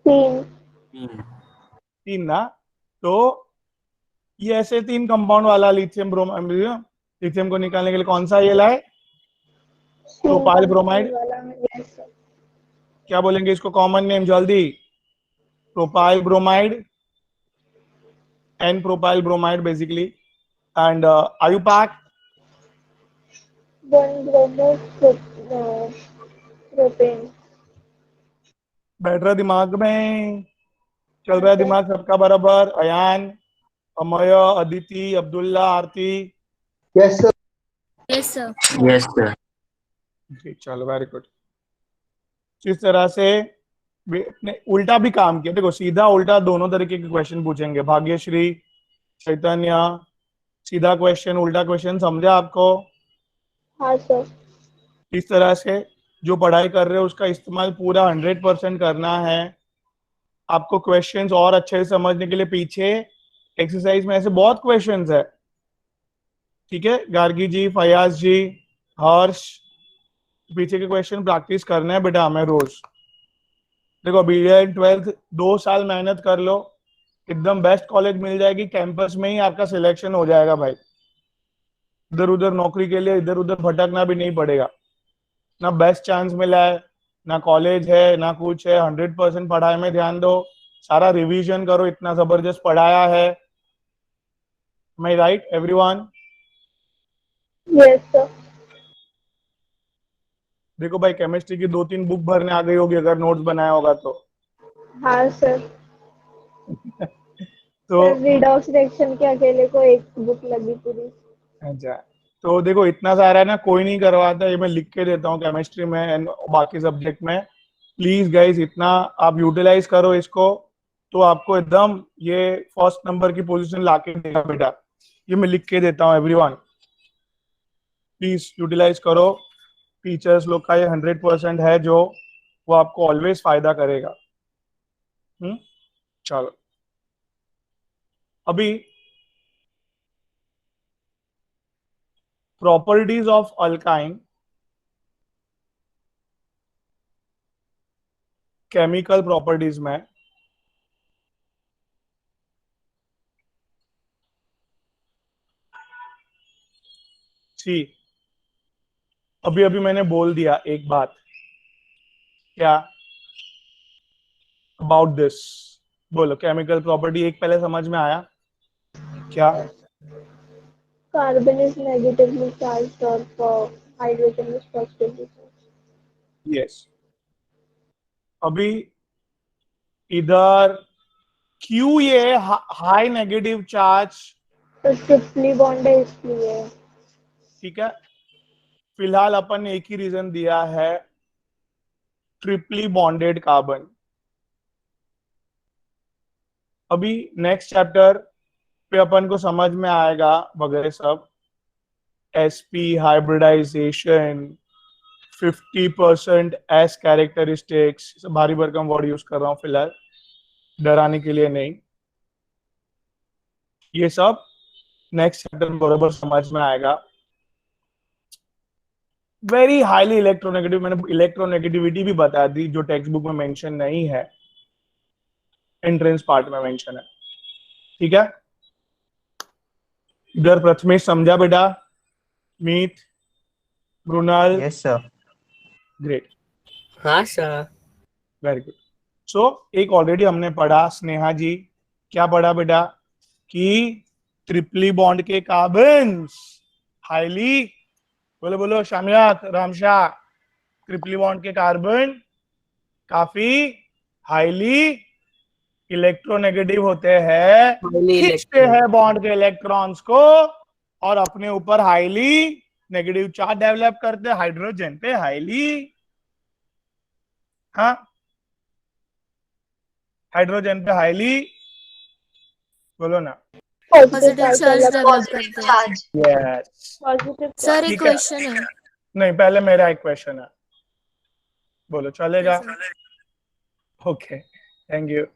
3। 3 ना? तो ये ऐसे 3 कंपाउंड वाला लिथियम ब्रोमाइड, लिथियम को निकालने के लिए कौन सा ये लाए, 3 प्रोपाइल कंपाउंड ब्रोमाइड। वाला। Yes sir. क्या बोलेंगे इसको कॉमन नेम जल्दी? Propyl bromide, n propyl bromide basically. And IUPAC, 1 bromo propane. बैठ रहा दिमाग में? चल रहा है दिमाग सबका बराबर? Ayan, Amay, Aditi, Abdullah, Aarti? Yes, sir. Yes sir. Yes sir. जी चलो, वेरी गुड। इस तरह से ने उल्टा भी काम किया। देखो सीधा उल्टा दोनों तरीके के क्वेश्चन पूछेंगे, भाग्यश्री, चैतन्य। सीधा क्वेश्चन, उल्टा क्वेश्चन, समझा आपको? हाँ सर। इस तरह से जो पढ़ाई कर रहे हो उसका इस्तेमाल पूरा 100% करना है। आपको क्वेश्चंस और अच्छे से समझने के लिए पीछे एक्सरसाइज में ऐसे बहुत क्वेश्चंस है, ठीक है? गार्गी जी, फयाज जी, हर्ष, पीछे के क्वेश्चन प्रैक्टिस करना है बेटा हमें रोज। देखो अभी 12th 2 साल मेहनत कर लो, एकदम बेस्ट कॉलेज मिल जाएगी, कैंपस में ही आपका सिलेक्शन हो जाएगा भाई। इधर उधर नौकरी के लिए इधर उधर भटकना भी नहीं पड़ेगा। ना बेस्ट चांस मिला है, ना कॉलेज है, ना कुछ है। 100% पढ़ाई में ध्यान दो, सारा रिवीजन करो, इतना जबरदस्त पढ़ाया है। मैं राइट एवरीवन? Yes sir. देखो भाई, केमिस्ट्री की 2-3 बुक भरने आ गई होगी अगर नोट्स बनाया होगा तो। हाँ सर। तो रिडॉक्स रिएक्शन के अकेले को एक बुक लगी पूरी। अच्छा, तो देखो इतना सारा है ना, कोई नहीं करवाता, ये मैं लिख के देता हूँ केमिस्ट्री में एंड बाकी सब्जेक्ट में। प्लीज गाइस, इतना आप यूटिलाइज करो इसको, तो आपको एकदम ये फर्स्ट नंबर की पोजीशन लाके देगा बेटा। ये मैं लिख के देता हूँ एवरीवन, प्लीज यूटिलाइज करो। टीचर्स लोग का ये 100% है जो वो आपको ऑलवेज फायदा करेगा। चलो, अभी properties of alkyne, chemical properties में सी, अभी अभी मैंने बोल दिया एक बात, क्या अबाउट दिस, बोलो केमिकल प्रॉपर्टी एक पहले समझ में आया क्या? Carbon is negatively charged or hydrogen is positively charged. Yes, अभी इधर क्यों ये हाई नेगेटिव चार्ज, तो ट्रिपली बॉन्ड है इसलिए। ठीक है, फिलहाल अपन ने एक ही रीजन दिया है, ट्रिपली बॉन्डेड कार्बन। अभी नेक्स्ट चैप्टर पे अपन को समझ में आएगा वगैरह सब, sp हाइब्रिडाइजेशन, 50% एस कैरेक्टरिस्टिक्स, भारी भरकम वर्ड यूज कर रहा हूं फिलहाल, डराने के लिए नहीं, ये सब नेक्स्ट चैप्टर में बराबर समझ में आएगा। वेरी हाईली इलेक्ट्रोनेगेटिव, मैंने इलेक्ट्रोनेगेटिविटी भी बता दी जो टेक्स्ट बुक में मेंशन नहीं है, एंट्रेंस पार्ट में मेंशन है, ठीक है। इधर प्रथमेश समझा बेटा, Meet, Mrinal, yes sir. Great, हाँ सर। Very good. सो एक ऑलरेडी हमने पढ़ा, स्नेहा जी क्या पढ़ा बेटा, कि ट्रिपली बॉन्ड के कार्बन्स हाईली, बोलो बोलो शामिया रामशाह, ट्रिपली बॉन्ड के कार्बन काफी हाईली इलेक्ट्रोनेगेटिव होते हैं, खींचते हैं बॉन्ड के इलेक्ट्रॉन्स को और अपने ऊपर हाईली नेगेटिव चार्ज डेवलप करते हैं, हाइड्रोजन पे हाईली, हाँ हाइड्रोजन पे हाईली, बोलो ना, पॉजिटिव चार्ज डेवलप करते हैं। यस। पॉजिटिव सर एक ठीक है। क्वेश्चन है। नहीं, पहले मेरा एक क्वेश्चन है, बोलो चलेगा? Okay, thank you.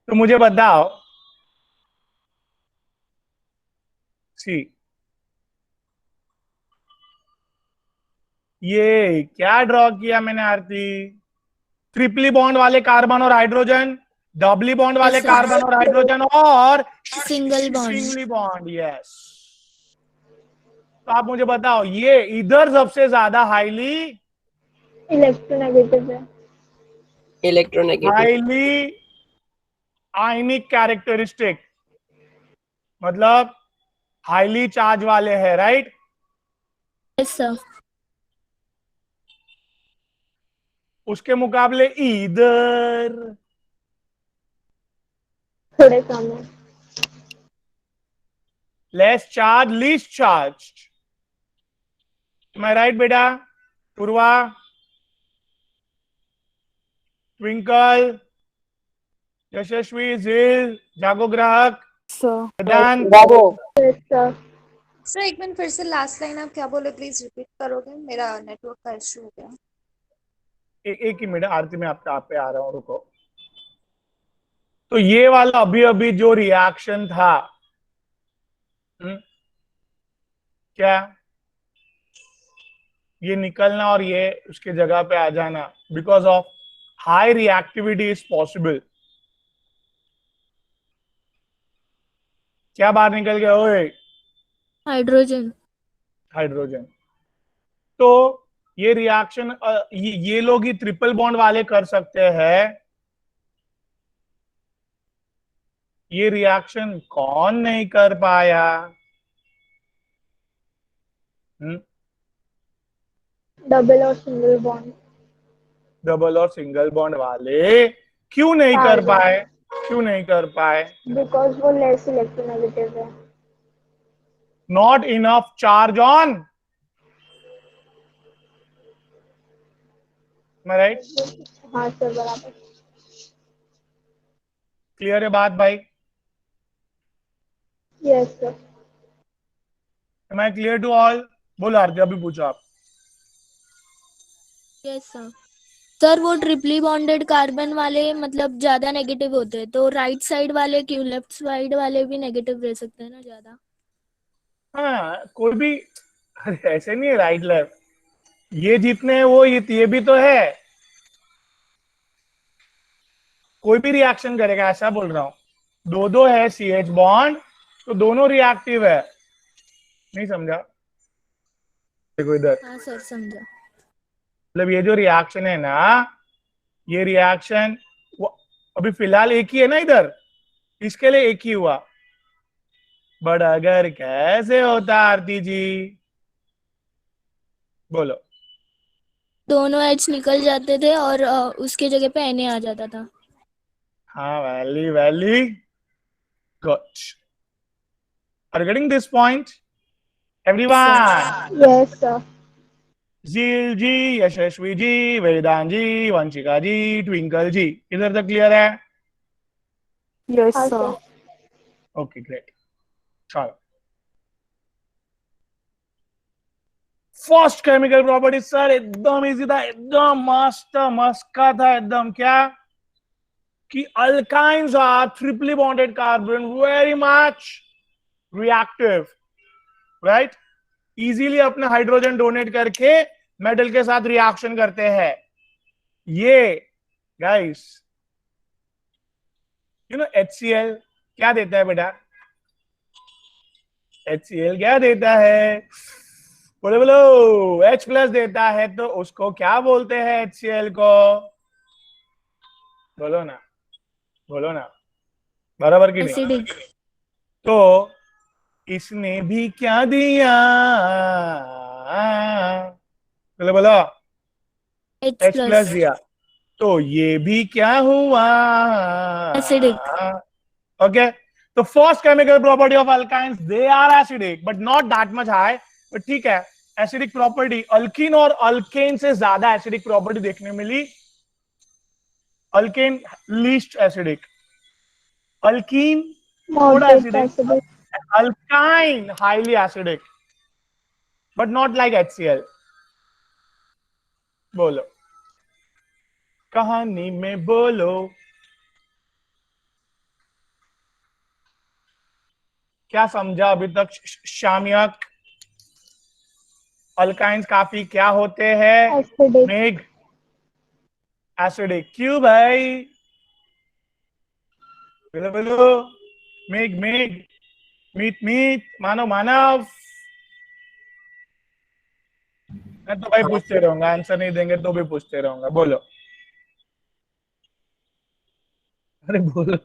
तो मुझे बताओ, सी ये क्या ड्रॉ किया मैंने आरती, ट्रिपली बॉन्ड वाले कार्बन और हाइड्रोजन, डबली बॉन्ड वाले कार्बन और हाइड्रोजन, और single bond. Singly bond, yes. तो आप मुझे बताओ, ये इधर सबसे ज्यादा हाईली इलेक्ट्रोनेगेटिव है। इलेक्ट्रोनेगेटिव। हाईली आयनिक कैरेक्टरिस्टिक, मतलब हाईली चार्ज वाले हैं, राइट? Yes sir. उसके मुकाबले इधर थोड़े कम है। लेस चार्ज लीस्ट चार्ज, मैं राइट बेटा? पूर्वा, ट्विंकल, यशस्वी, जिल, जागो ग्राहक, वेदांत, बाबू Yes, sir. सर एक मिनट, फिर से लास्ट लाइन आप क्या बोले प्लीज रिपीट करोगे, मेरा नेटवर्क का इशू हो गया। एक ही मिनट आरती में आप पे आ रहा हूं, रुको। तो ये वाला अभी अभी जो रिएक्शन था, क्या ये निकलना और ये उसके जगह पे आ जाना, because of high reactivity is possible. क्या बाहर निकल गया? ओए हाइड्रोजन। हाइड्रोजन। तो ये रिएक्शन ये लोग ही ट्रिपल बॉन्ड वाले कर सकते हैं, ये रिएक्शन कौन नहीं कर पाया? डबल और सिंगल बॉन्ड। डबल और सिंगल बॉन्ड वाले क्यों नहीं कर पाए? क्यों नहीं कर पाए? बिकॉज वो लेस इलेक्ट्रोनेगेटिव है। Not enough charge on, right? हाँ सर, बराबर। क्लियर है बात भाई? Yes sir. Am I clear to all? बोलो आरती, अभी पूछो आप। Yes sir. सर वो ट्रिपली बॉन्डेड कार्बन वाले मतलब ज्यादा नेगेटिव होते हैं, तो राइट साइड वाले क्यों, लेफ्ट साइड वाले भी नेगेटिव रह सकते हैं ना ज्यादा? हाँ, कोई भी अरे ऐसे नहीं है, राइट लेफ्ट, ये जितने हैं वो ये भी तो है, कोई भी रिएक्शन करेगा ऐसा बोल रहा हूं, दो दो है CH बॉन्ड तो दोनों रिएक्टिव है, नहीं समझा? देखो इधर, हाँ सर समझा। मतलब ये जो रिएक्शन है ना, ये रिएक्शन अभी फिलहाल एक ही है ना इधर, इसके लिए एक ही हुआ, बट अगर कैसे होता आरती जी, बोलो। दोनों एच निकल जाते थे और उसके जगह पे Na आ जाता था। हाँ, valley valley good. Are you getting this point? Everyone. Yes, sir. झील जी, यशस्वी जी, वेदांत जी, वंशिका जी, ट्विंकल जी, इधर तक क्लियर है? Yes, हाँ, sir. sir. Okay great. चलो, फर्स्ट केमिकल प्रॉपर्टी सर एकदम इजी था, एकदम मस्त मस्त का था एकदम, क्या कि alkynes are triply bonded carbon, very much reactive, right? Easily अपने हाइड्रोजन डोनेट करके मेटल के साथ रिएक्शन करते हैं। ये गाइस, यू नो HCl क्या देता है बेटा? HCl क्या देता है? बोलो बोलो, H+ देता है, तो उसको क्या बोलते हैं HCl को? बोलो ना, बोलो ना, बराबर की नहीं? एसिडिक। तो इसने भी क्या दिया? बोलो बोलो, H+ दिया, तो ये भी क्या हुआ? एसिडिक। ओके, तो first chemical property of alkynes, they are acidic but not that much high, but ठीक है, एसिडिक प्रॉपर्टी। अल्कीन और अल्केन से ज्यादा एसिडिक प्रॉपर्टी देखने मिली, अल्केन लीस्ट एसिडिक, अल्कीन थोड़ा Moderate acidic, acidic. Alkyne highly acidic, but not like HCl। बोलो, कहानी में बोलो, क्या समझा अभी तक शामियक? अल्काइंस काफी क्या होते हैं? Acidic. मेघ, एसिडिक। क्यों भाई? बोलो बोलो, मेघ मेघ, मीत मीत, मानव मानव। मैं तो भाई पूछते रहूंगा, आंसर नहीं देंगे तो भी पूछते रहूंगा, बोलो। अरे बोलो,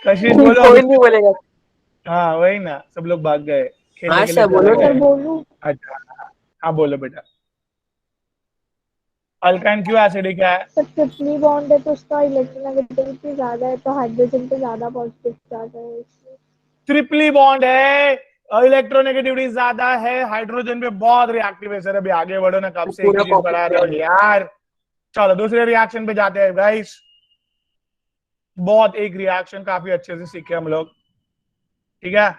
कशिश बोलो कोई अभी। नहीं बोलेगा। हाँ वही ना, सब लोग भाग गए, खेलने हाँ के लिए सर, बोलो चले ना। सर गए। बोलूं? अच्छा, हाँ बोलो बेटा। अल्काइन क्यों एसिडिक है? सर ट्रिपली बॉन्ड है तो उसका इलेक्ट्रोनेगेटिविटी ज्यादा है, तो हाइड्रोजन पे ज्यादा पॉजिटिव चार्ज है इसलिए। ट्रिपली बॉन्ड है, इलेक्ट्रोनेगेटिविटी ज्यादा है, हाइड्रोजन पे बहुत रिएक्टिव है। सर अभी आगे बढ़ो ना, कब से एक ही चीज पढ़ा रहे हो यार। चलो दूसरे रिएक्शन पे जाते हैं गाइस। बहुत एक रिएक्शन काफी अच्छे से सीखे हम लोग, ठीक है?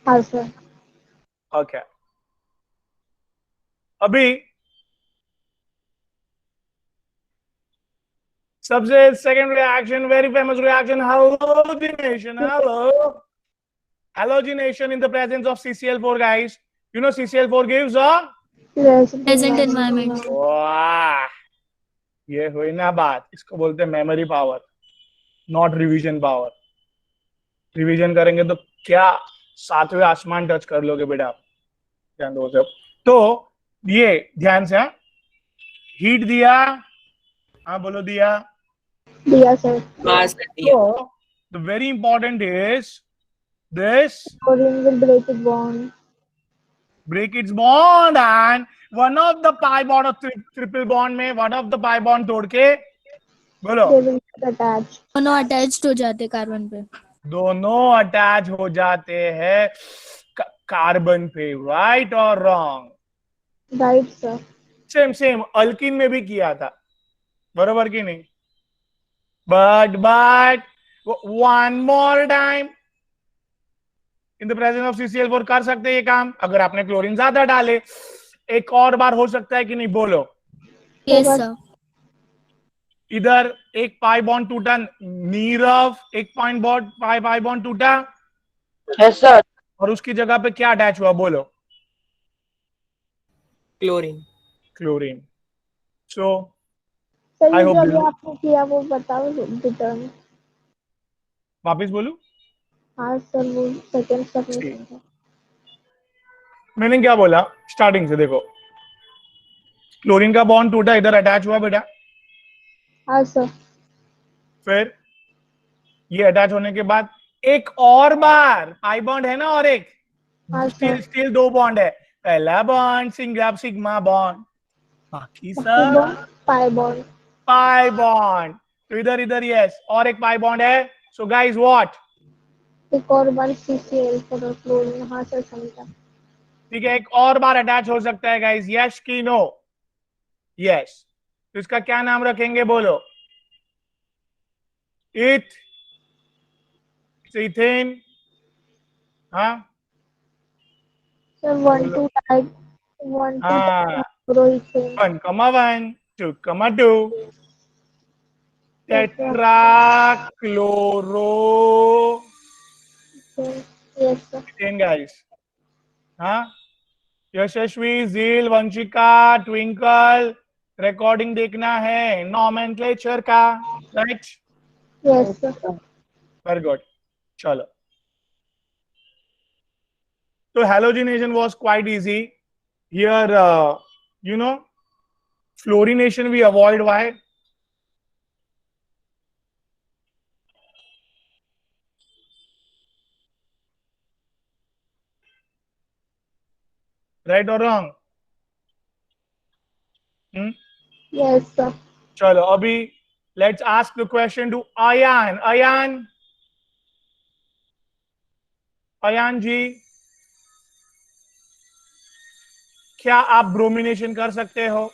हाँ सर। ओके, अभी सबसे second reaction, very famous reaction, halogenation. Hello, halogenation in the presence of CCl4 guys. You know CCl4 gives a present environment. वाह, ये हुई ना बात, इसको बोलते हैं memory power, not revision power. Revision करेंगे तो क्या सातवें आसमान टच कर लोगे बेटा, ध्यान दो सब। तो ये ध्यान से, हीट दिया, हाँ बोलो दिया। दिया सर। हाँ सर, दिया। So the very important is this, Chlorine will break its bond. break its bond, and one of the pi bond of triple bond में one of the pi bond तोड़ के बोलो, They will get attached. दोनों attached हो जाते carbon पे। दोनों attach हो जाते हैं कार्बन पे, राइट और wrong? Right sir. Same same alkene में भी किया था, बरोबर की नहीं? But one more time, in the presence of CCl4 कर सकते हैं ये काम, अगर आपने क्लोरीन ज्यादा डाले। एक और बार हो सकता है कि नहीं, बोलो। Yes sir. इधर एक पाई बॉन्ड टूटा, नीरव एक पॉइंट बॉन्ड पाई बॉन्ड टूटा, Yes, sir. और उसकी जगह पे क्या अटैच हुआ, बोलो। Chlorine. Chlorine. So sir I ये hope जो this अभी is- आपने किया वो बताओ रिटर्न। वापिस बोलूं? हाँ सर वो सेकंड स्टेप नहीं समझा। मैंने क्या बोला स्टार्टिंग से, देखो क्लोरीन का बॉन्ड टूटा, इधर अटैच हुआ बेटा, हाँ सर। फिर ये अटैच होने के बाद एक और बार पाई बॉन्ड है ना, और एक हाँ स्टिल सर। स्टिल दो बॉन्ड है। पहला बॉन्ड सिंगल सिग्मा बॉन्ड, बाकी सब पाई बॉन्ड। Pi bond. तो इधर इधर यस, और एक पाई बॉन्ड है। सो गाइस व्हाट, एक और बार CCl फॉर क्लोरीन। हाँ सर समझा। ठीक है, एक और बार अटैच हो सकता है गाइस, यस की नो? यस। तो इसका क्या नाम रखेंगे बोलो? इथ, इथेन, हाँ सर बोलो। 1 2 हाँ, हाइड्रोइथेन। 1,1 2,2 tetra chloro yes sir. Ethane guys. हाँ, यशस्वी, जील, वंशिका, ट्विंकल, रिकॉर्डिंग देखना है नॉमेनक्लेचर का, right? Yes sir. Very good. चलो, तो halogenation was quite easy here. You know, fluorination we avoid. Why? Right or wrong? Yes sir. चलो अभी let's ask the question to Ayan. Ayan जी, क्या आप ब्रोमिनेशन कर सकते हो?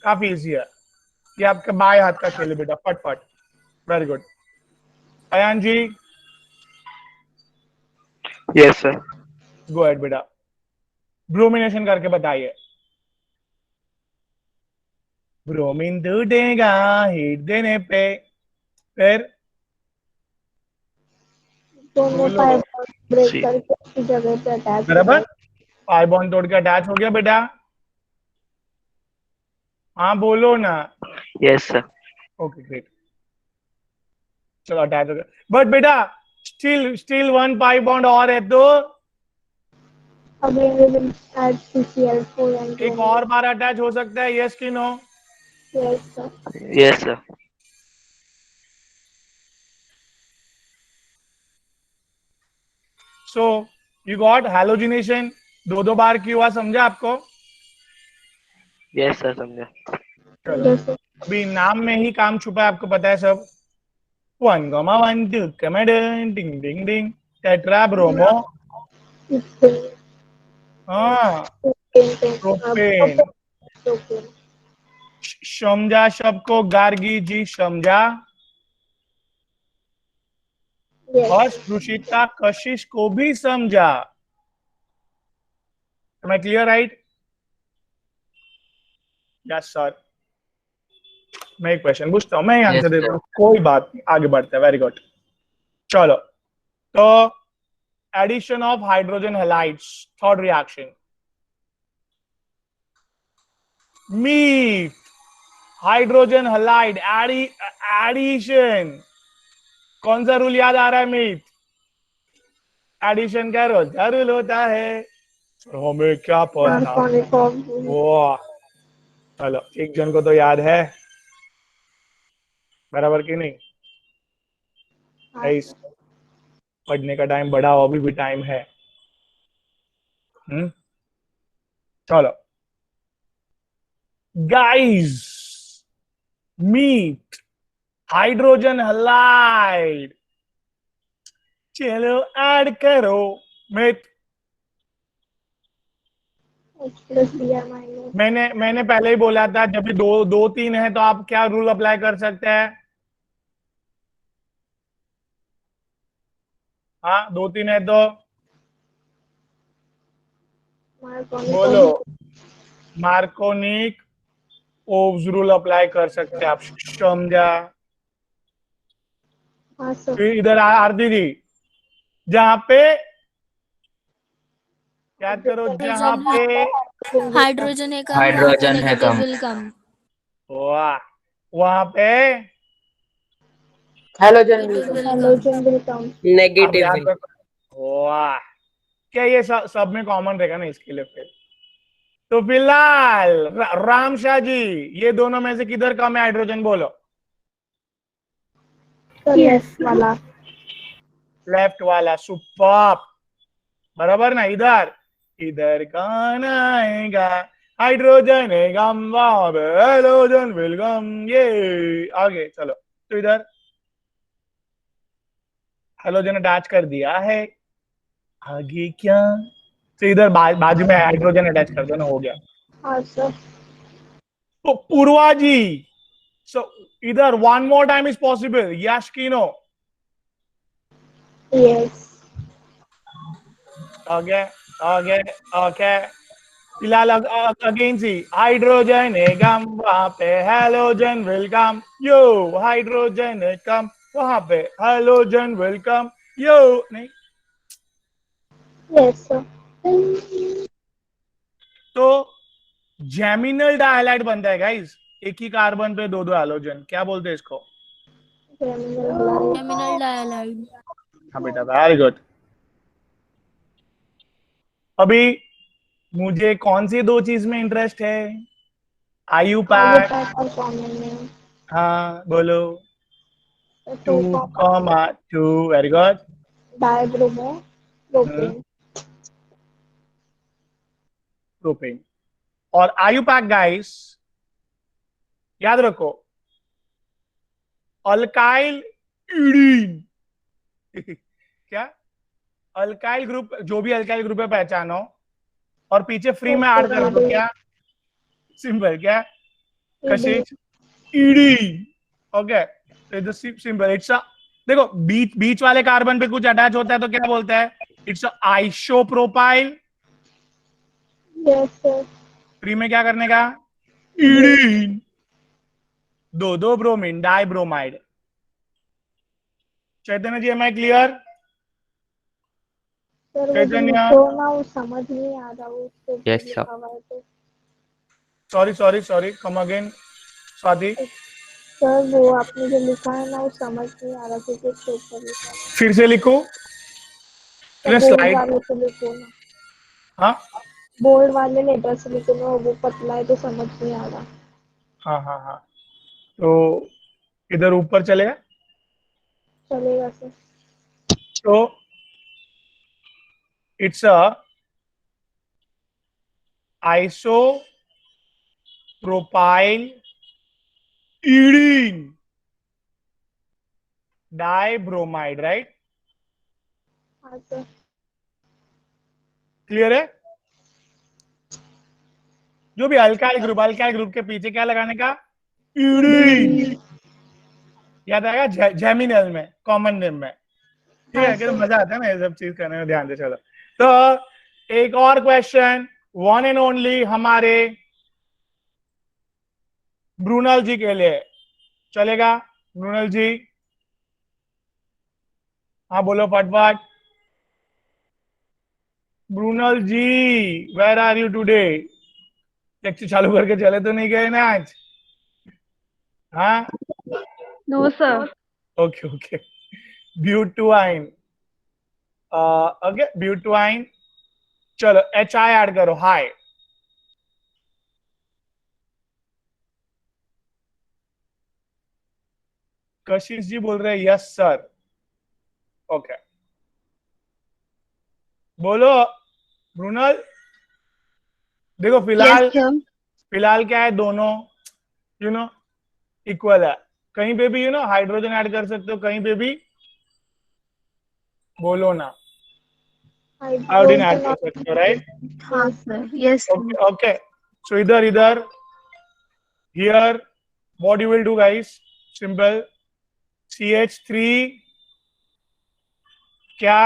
काफी इजी है ये, आपके बाएं हाथ का खेल है बेटा, फट। Very good. Ayan ji Yes, sir. Go ahead बेटा, ब्रोमिनेशन करके बताइए। ब्रोमीन टूटेगा हीट देने पे, फिर दोनों बोलो। Pi bond break See. करके उसकी जगह पे अटैच हो बराबर, जाए। पाई बॉन्ड तोड़ के अटैच हो गया बेटा। हाँ बोलो ना। Yes, sir. ओके ग्रेट, चलो अटैच हो गया, बट बेटा स्टिल वन पाई बॉन्ड और है, तो again we will add CCl4 and एक और बार अटैच हो सकता है, यस की no? Yes sir. Yes, sir. So you got halogenation, दो बार क्यों हुआ, समझा आपको? Yes, sir. समझा। चलो, यस सर। अभी नाम में ही काम छुपा है, आपको पता है सब। 1,1 2 डिंग डिंग डिंग, टेट्रा ब्रोमो, हाँ प्रोपेन। समझा सबको? गार्गी जी समझा? हर्ष, रुचिता, कशिश को भी समझा? मैं क्लियर, राइट? Yes sir. मैं एक क्वेश्चन पूछता हूँ, मैं ही आंसर देता हूँ, कोई बात नहीं, आगे बढ़ते हैं। Very good. चलो, तो addition of hydrogen halides, third reaction, meet hydrogen halide addition. कौन सा रूल याद आ रहा है? मीट एडिशन का रोजा रूल होता है, हमें क्या पता। वाह, चलो एक जन को तो याद है, बराबर की नहीं? इस पढ़ने का टाइम बढ़ा, अभी भी टाइम है। चलो गाइस, मीट हाइड्रोजन हैलाइड, चलो ऐड करो मीट। मैंने पहले ही बोला था, जब भी दो तीन है तो आप क्या रूल अप्लाई कर सकते हैं? हाँ, 2 3 है तो बोलो। मार्कोनिक ओव्स रूल अप्लाई कर सकते हैं आप, समझा? फिर इधर आरती जी, जहां पे याद करो जहाँ पे हाइड्रोजन है कम, वहाँ पे हाइड्रोजन है नेगेटिव कम। Will come. वाह, वहां पे हेलोजन नेगेटिव बिल्कुल। Will come. हेलोजन विल कम। अब नेगेटिव याद विल। रखो। वाह, क्या ये सब में कॉमन रहेगा ना इसके लिए फिर। तो फिलहाल राम शाह जी, ये दोनों में से किधर कम है हाइड्रोजन, बोलो। तो लेफ्ट वाला। लेफ्ट वाला, सुपर, बराबर ना। इधर इधर कौन आएगा, हाइड्रोजन है गम, वहां पे हाइड्रोजन विल कम। ये आगे चलो, तो इधर हाइड्रोजन अटैच कर दिया है, आगे क्या। तो इधर बाजू में हाइड्रोजन अटैच कर दो ना, हो गया। हाँ सर। तो पूर्वा जी, सो इधर one more time is possible, yes की no. Yes. Okay okay okay, फिलहाल अगेन सी, हाइड्रोजन है कम, वहां पे हेलोजन विल कम। यो हाइड्रोजन है कम, वहां पे हेलोजन विल कम। यो नहीं, यस सर। तो जेमिनल डायलाइड बनता है गाइस, एक ही कार्बन पे दो दो हेलोजन, क्या बोलते हैं इसको। टर्मिनल डायलाइड। हाँ बेटा, वेरी गुड। अभी मुझे कौन सी दो चीज में इंटरेस्ट है, आयु आगे पैक। पैक और कॉमन में हाँ बोलो, two two comma two, very good. Dibromo propane. Propane और आयु पैक गाइस, याद रखो, अल्काइल ईडीन क्या, अल्काइल ग्रुप, जो भी अल्काइल ग्रुप है पहचानो, और पीछे फ्री में ऐड कर दो, क्या सिंपल, क्या कशिश, ईडीन। ओके, तो इट्स सिंपल, इट्स अ, देखो बीच बीच वाले कार्बन पे कुछ अटैच होता है तो क्या बोलते हैं, it's isopropyl. Yes sir. Free में क्या करने का, ईडीन। दो दो bromine, di bromide. Chaitanya ji, am I clear. Sir वो चैतन्य, लिखो ना, वो समझ नहीं आ रहा, वो उसके ऊपर Yes, sir. लिखा हुआ है तो। Sorry sorry sorry, come again Swati. Sir वो आपने जो लिखा है ना, वो समझ नहीं आ रहा क्योंकि उसके ऊपर लिखा है। फिर से लिखो, तो बोल्ड स्लाइड। वाले से लिखो ना, हाँ बोल्ड वाले लेटर से लिखो ना, वो पतला है तो समझ नहीं आ रहा। हाँ हाँ हाँ, तो इधर ऊपर चलेगा, चलेगा सर। तो it's a isopropylidene dibromide, right. हाँ सर। क्लियर है। जो भी अल्काइल ग्रुप के पीछे क्या लगाने का, ईडीन। याद आएगा जेमिनल में, कॉमन नेम में। ठीक है, कि मजा आता है ना ये सब चीज करने में, ध्यान से चलो। तो एक और क्वेश्चन, वन एंड ओनली हमारे ब्रूनल जी के लिए, चलेगा ब्रूनल जी। हाँ बोलो फटफट, Brunal ji, where are you today. Lecture चालू करके चले तो नहीं गए ना आज, हाँ। No sir. Okay okay, butyne, okay butyne. चलो एच आई ऐड करो, हाई। कशिश जी बोल रहे हैं यस सर। ओके, बोलो ब्रूनल। देखो फिलहाल, फिलहाल क्या है, दोनों यू नो इक्वल है। कहीं पे भी हाइड्रोजन ऐड कर सकते हो, कहीं पे भी बोलो ना आयोडीन ऐड कर सकते हो, राइट। हाँ सर। यस। ओके ओके, सो इधर इधर here what you will do guys, simple, CH3, क्या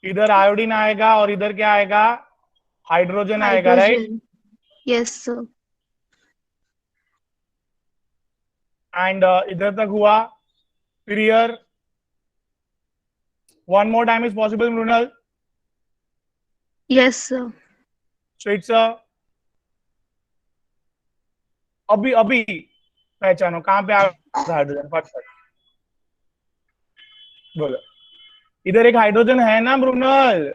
इधर आयोडीन आएगा और इधर क्या आएगा, हाइड्रोजन आएगा, राइट। Yes sir. एंड इधर तक हुआ, फिर here one more time is possible Mrinal. Yes, sir. So it's a अभी अभी पहचानो कहाँ पे हाइड्रोजन, फट बोलो। इधर एक हाइड्रोजन है ना ब्रुनल,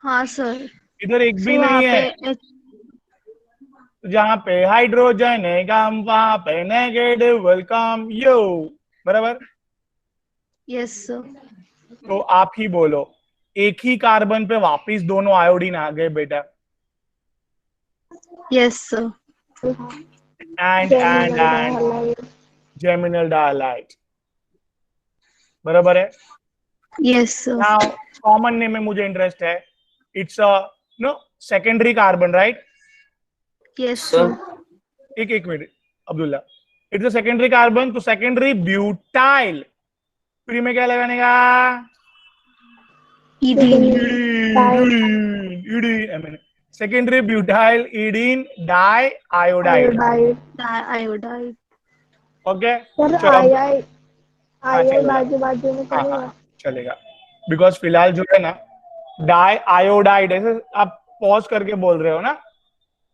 हाँ सर। इधर एक भी So वहाँ नहीं है। पे जहाँ पे हाइड्रोजन है कम वहां पे नेगेटिव वेलकम यो, बराबर। yes sir. तो आप ही बोलो, एक ही कार्बन पे वापिस दोनों आयोडीन आ गए बेटा। Yes sir. And and Geminal and dihalide. Geminal dihalide, बराबर है। Yes sir. Now common name में मुझे इंटरेस्ट है, it's a no secondary carbon, right? Yes sir. एक minute Abdullah, it's a secondary carbon, तो सेकेंडरी ब्यूटाइल, प्री में क्या लगाने का? Secondary butylidene diiodide. Iodide. Okay sir चलो अब आई चलेगा, बाजू बाजू में चलेगा। चलेगा, बिकॉज फिलहाल जो है ना डाई आयोडाइड, ऐसे आप पॉज करके बोल रहे हो ना,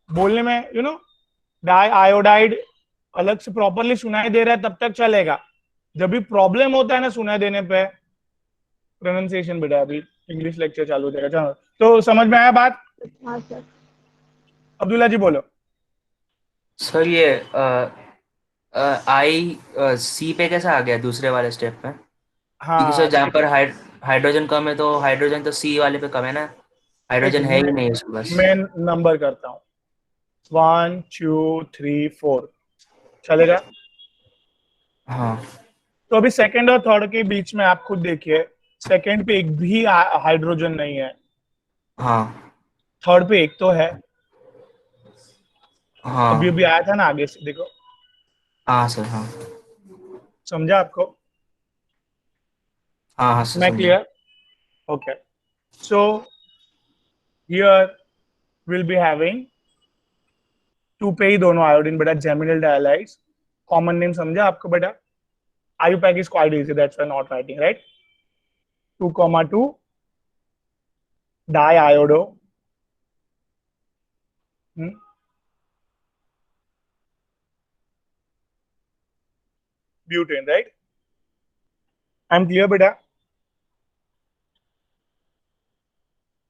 बोलने में यू नो डाई आयोडाइड अलग से प्रॉपरली सुनाई दे रहा है तब तक चलेगा, जब भी प्रॉब्लम होता है ना सुनाई देने पे, प्रोनाउंसिएशन बेटा अभी इंग्लिश लेक्चर चालू हो जाएगा। चलो तो समझ में आया बात? हाँ सर। अब्दुल्ला जी बोलो। सर ये आई सी पे कैसा आ गया दूसरे वाले स्टेप में? क्योंकि सर हाँ जहाँ पर हाइड्रोजन कम है तो हाइड्रोजन तो सी वाले पे कम है ना, हाइड्रोजन है ही नहीं उसके पास। मैं नंबर करता हूँ 1 2 3 4, चलेगा? हाँ तो अभी सेकंड और थर्ड के बीच में आप खुद देखिए, सेकंड पे एक भी हाइड्रोजन नहीं है, हाँ थर्ड पे एक तो है, हाँ अभी अभी आया था ना आगे से, देखो। हाँ सर, हाँ समझा आपको? हाँ हाँ सर मैं समझा। Clear? Okay, so here will be having two पे ही दोनों आयोडीन बेटा, जेमिनल डायलाइड्स। कॉमन नेम समझा आपको बेटा? IUPAC is quite easy, that's why not writing, right? 2,2 diiodo, butane, right? I'm clear बेटा?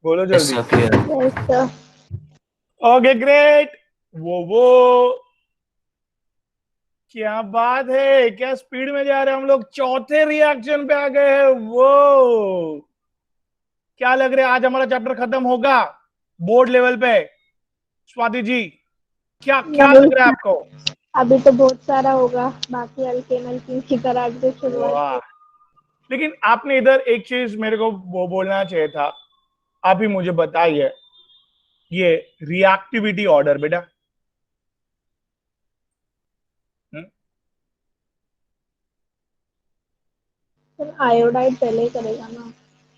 बोलो यस जल्दी। Sir clear. Yes sir. Okay great, वो क्या बात है, क्या स्पीड में जा रहे हैं हम लोग, चौथे रिएक्शन पे आ गए हैं। वो क्या लग रहा है आज हमारा चैप्टर खत्म होगा बोर्ड लेवल पे? स्वाति जी क्या क्या नहीं, लग रहा है आपको? अभी तो बहुत सारा होगा, बाकी अल्केन अल्कीन की तरह जो शुरुआत वाह, लेकिन आपने इधर एक चीज मेरे को वो बोलना चाहिए था, आप ही मुझे बताइए, ये रिएक्टिविटी ऑर्डर बेटा, आयोडाइड पहले ही करेगा ना।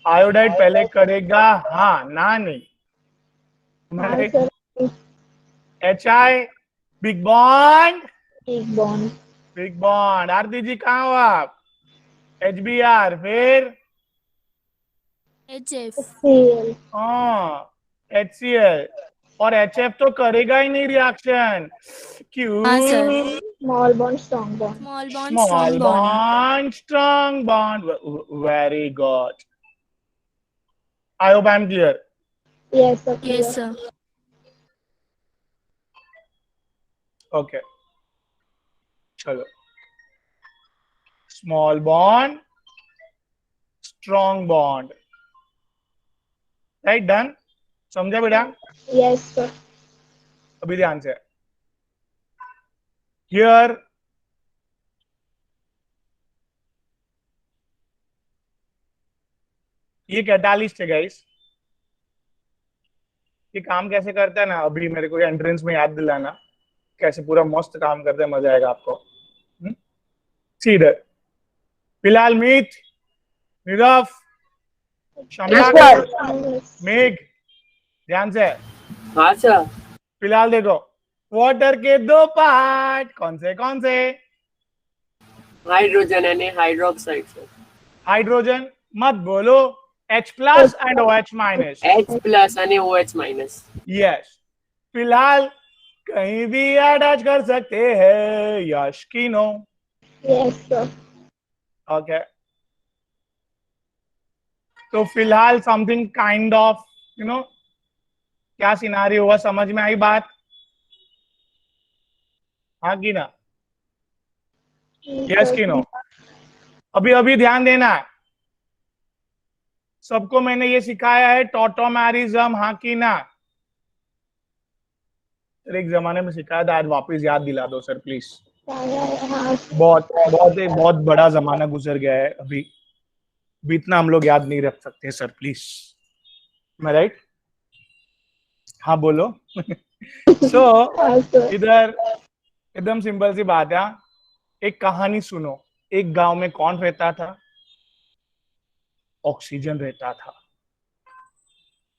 आयोडाइड पहले करेगा, हाँ ना नहीं, हाँ तुम्हारे sir. HI big bond, big bond. Aarti ji कहाँ हो आप? HBr, फिर HF सीएल। हाँ HCl, और HF तो करेगा ही नहीं रिएक्शन, क्यों? हाँ sir, small bond strong bond. Small bond Small strong bond. bond, strong bond. Very good. I hope I'm clear. Yes sir. Yes sir. Okay. चलो, small bond, strong bond. Right, done? समझा बेटा? Yes sir. अभी ध्यान से। Here, ये catalyst है guys. ये काम कैसे करता है ना, अभी मेरे को एंट्रेंस में याद दिलाना कैसे पूरा मस्त काम करता है, मजा आएगा आपको। सीधे फिलहाल मीत, निरफ, शमला, मेघ, ध्यान से। हाँ सर। फिलहाल देखो, वाटर के दो पार्ट कौन से? Hydrogen and hydroxide sir. Hydrogen मत बोलो, H plus and OH minus. H plus અને OH minus. Yes. फिलहाल कहीं भी अटैच कर सकते हैं, यश की नो. Yes, sir. Okay. तो फिलहाल समथिंग काइंड ऑफ क्या सिनारी हुआ, समझ में आई बात? हाँ की ना? यस की नो? अभी अभी ध्यान देना है, सबको मैंने ये सिखाया है टॉटोमेरिज्म, हाँ की ना? एक जमाने में सिखाया था, आज वापस याद दिला दो सर प्लीज. हाँ, बहुत बड़ा जमाना गुजर गया है, अभी इतना हम लोग याद नहीं रख सकते सर प्लीज. मैं राइट? हाँ बोलो. सो इधर एकदम सिंपल सी बात है. एक कहानी सुनो. एक गांव में कौन रहता था? ऑक्सीजन रहता था.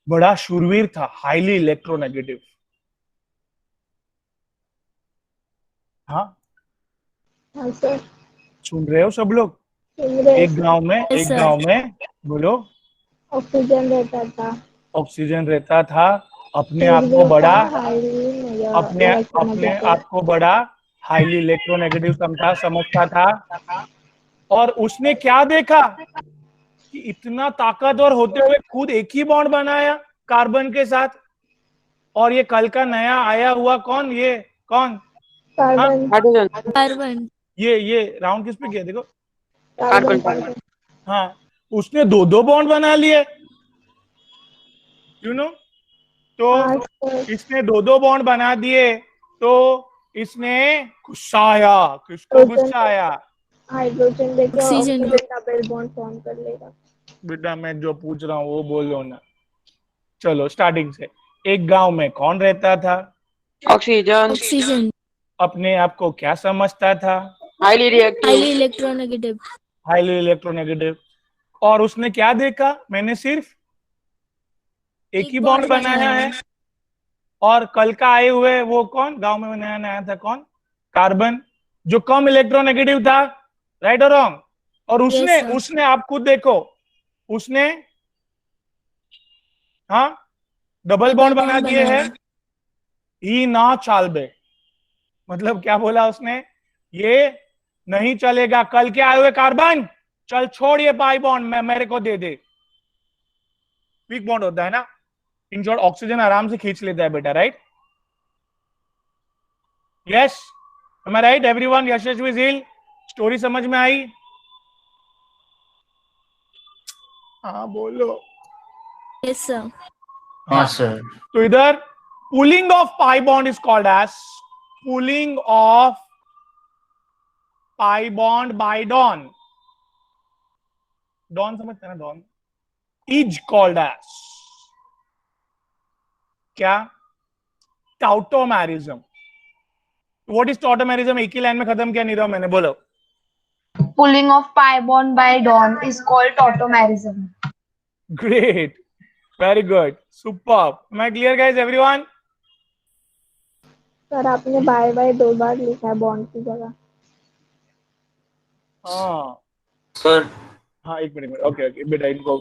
बड़ा शूरवीर था, हाईली इलेक्ट्रोनेगेटिव. हाँ हाँ सर. सुन रहे हो सब लोग? एक गांव में बोलो. ऑक्सीजन रहता था. ऑक्सीजन रहता था. अपने आप को बड़ा हाईली इलेक्ट्रोनेगेटिव समझता था. और उसने क्या देखा कि इतना ताकतवर होते हुए खुद एक ही बॉन्ड बनाया कार्बन के साथ. और ये कल का नया आया हुआ कौन? ये कौन? कार्बन. ये राउंड किस पे किया देखो. कार्बन. हाँ, उसने दो बॉन्ड बना लिए, तो इसने दो बॉन्ड बना दिए. तो इसने गुस्सा आया. किसको गुस्सा आया? हाइड्रोजन देके ऑक्सीजन. डबल बॉन्ड फॉर्म कर लेगा. बेटा मैं जो पूछ रहा हूँ वो बोलो ना. चलो स्टार्टिंग से. एक गांव में कौन रहता था? ऑक्सीजन. अपने आप को क्या समझता था? Highly electronegative. Highly electronegative. और उसने क्या देखा? मैंने सिर्फ एक ही बॉन्ड बनाया है. और कल का आए हुए वो कौन गांव में नया था? कौन? कार्बन, जो कम इलेक्ट्रोनेगेटिव था. राइट और रॉन्ग? और उसने आप खुद देखो, उसने हाँ डबल बॉन्ड बना दिए है. ही ना चालबे, मतलब क्या बोला उसने? ये नहीं चलेगा. कल के आए हुए कार्बन, चल छोड़ ये पाई बॉन्ड, मेरे को दे दे. वीक बॉन्ड होता है ना. इन शॉर्ट ऑक्सीजन आराम से खींच लेता है बेटा. Right? Yes, am I right everyone? Yashasvi Jheel, story समझ में आई? हाँ बोलो. Yes sir. हाँ सर. तो इधर pulling of pi bond is called as pulling of pi bond by don. Don समझते हैं ना? डॉन इज कॉल्ड एज क्या? टाउटोमेरिज्म. What is tautomerism? एक ही लाइन में खत्म किया नीरव मैंने. बोलो. Pulling of pi bond by Dawn is called tautomerism. Great, very good, superb. Am I clear guys? Everyone? Sir आपने बाय 2 बार लिखा है बॉन्ड की जगह. हाँ सर. हाँ एक मिनट. ओके बेटा, इनको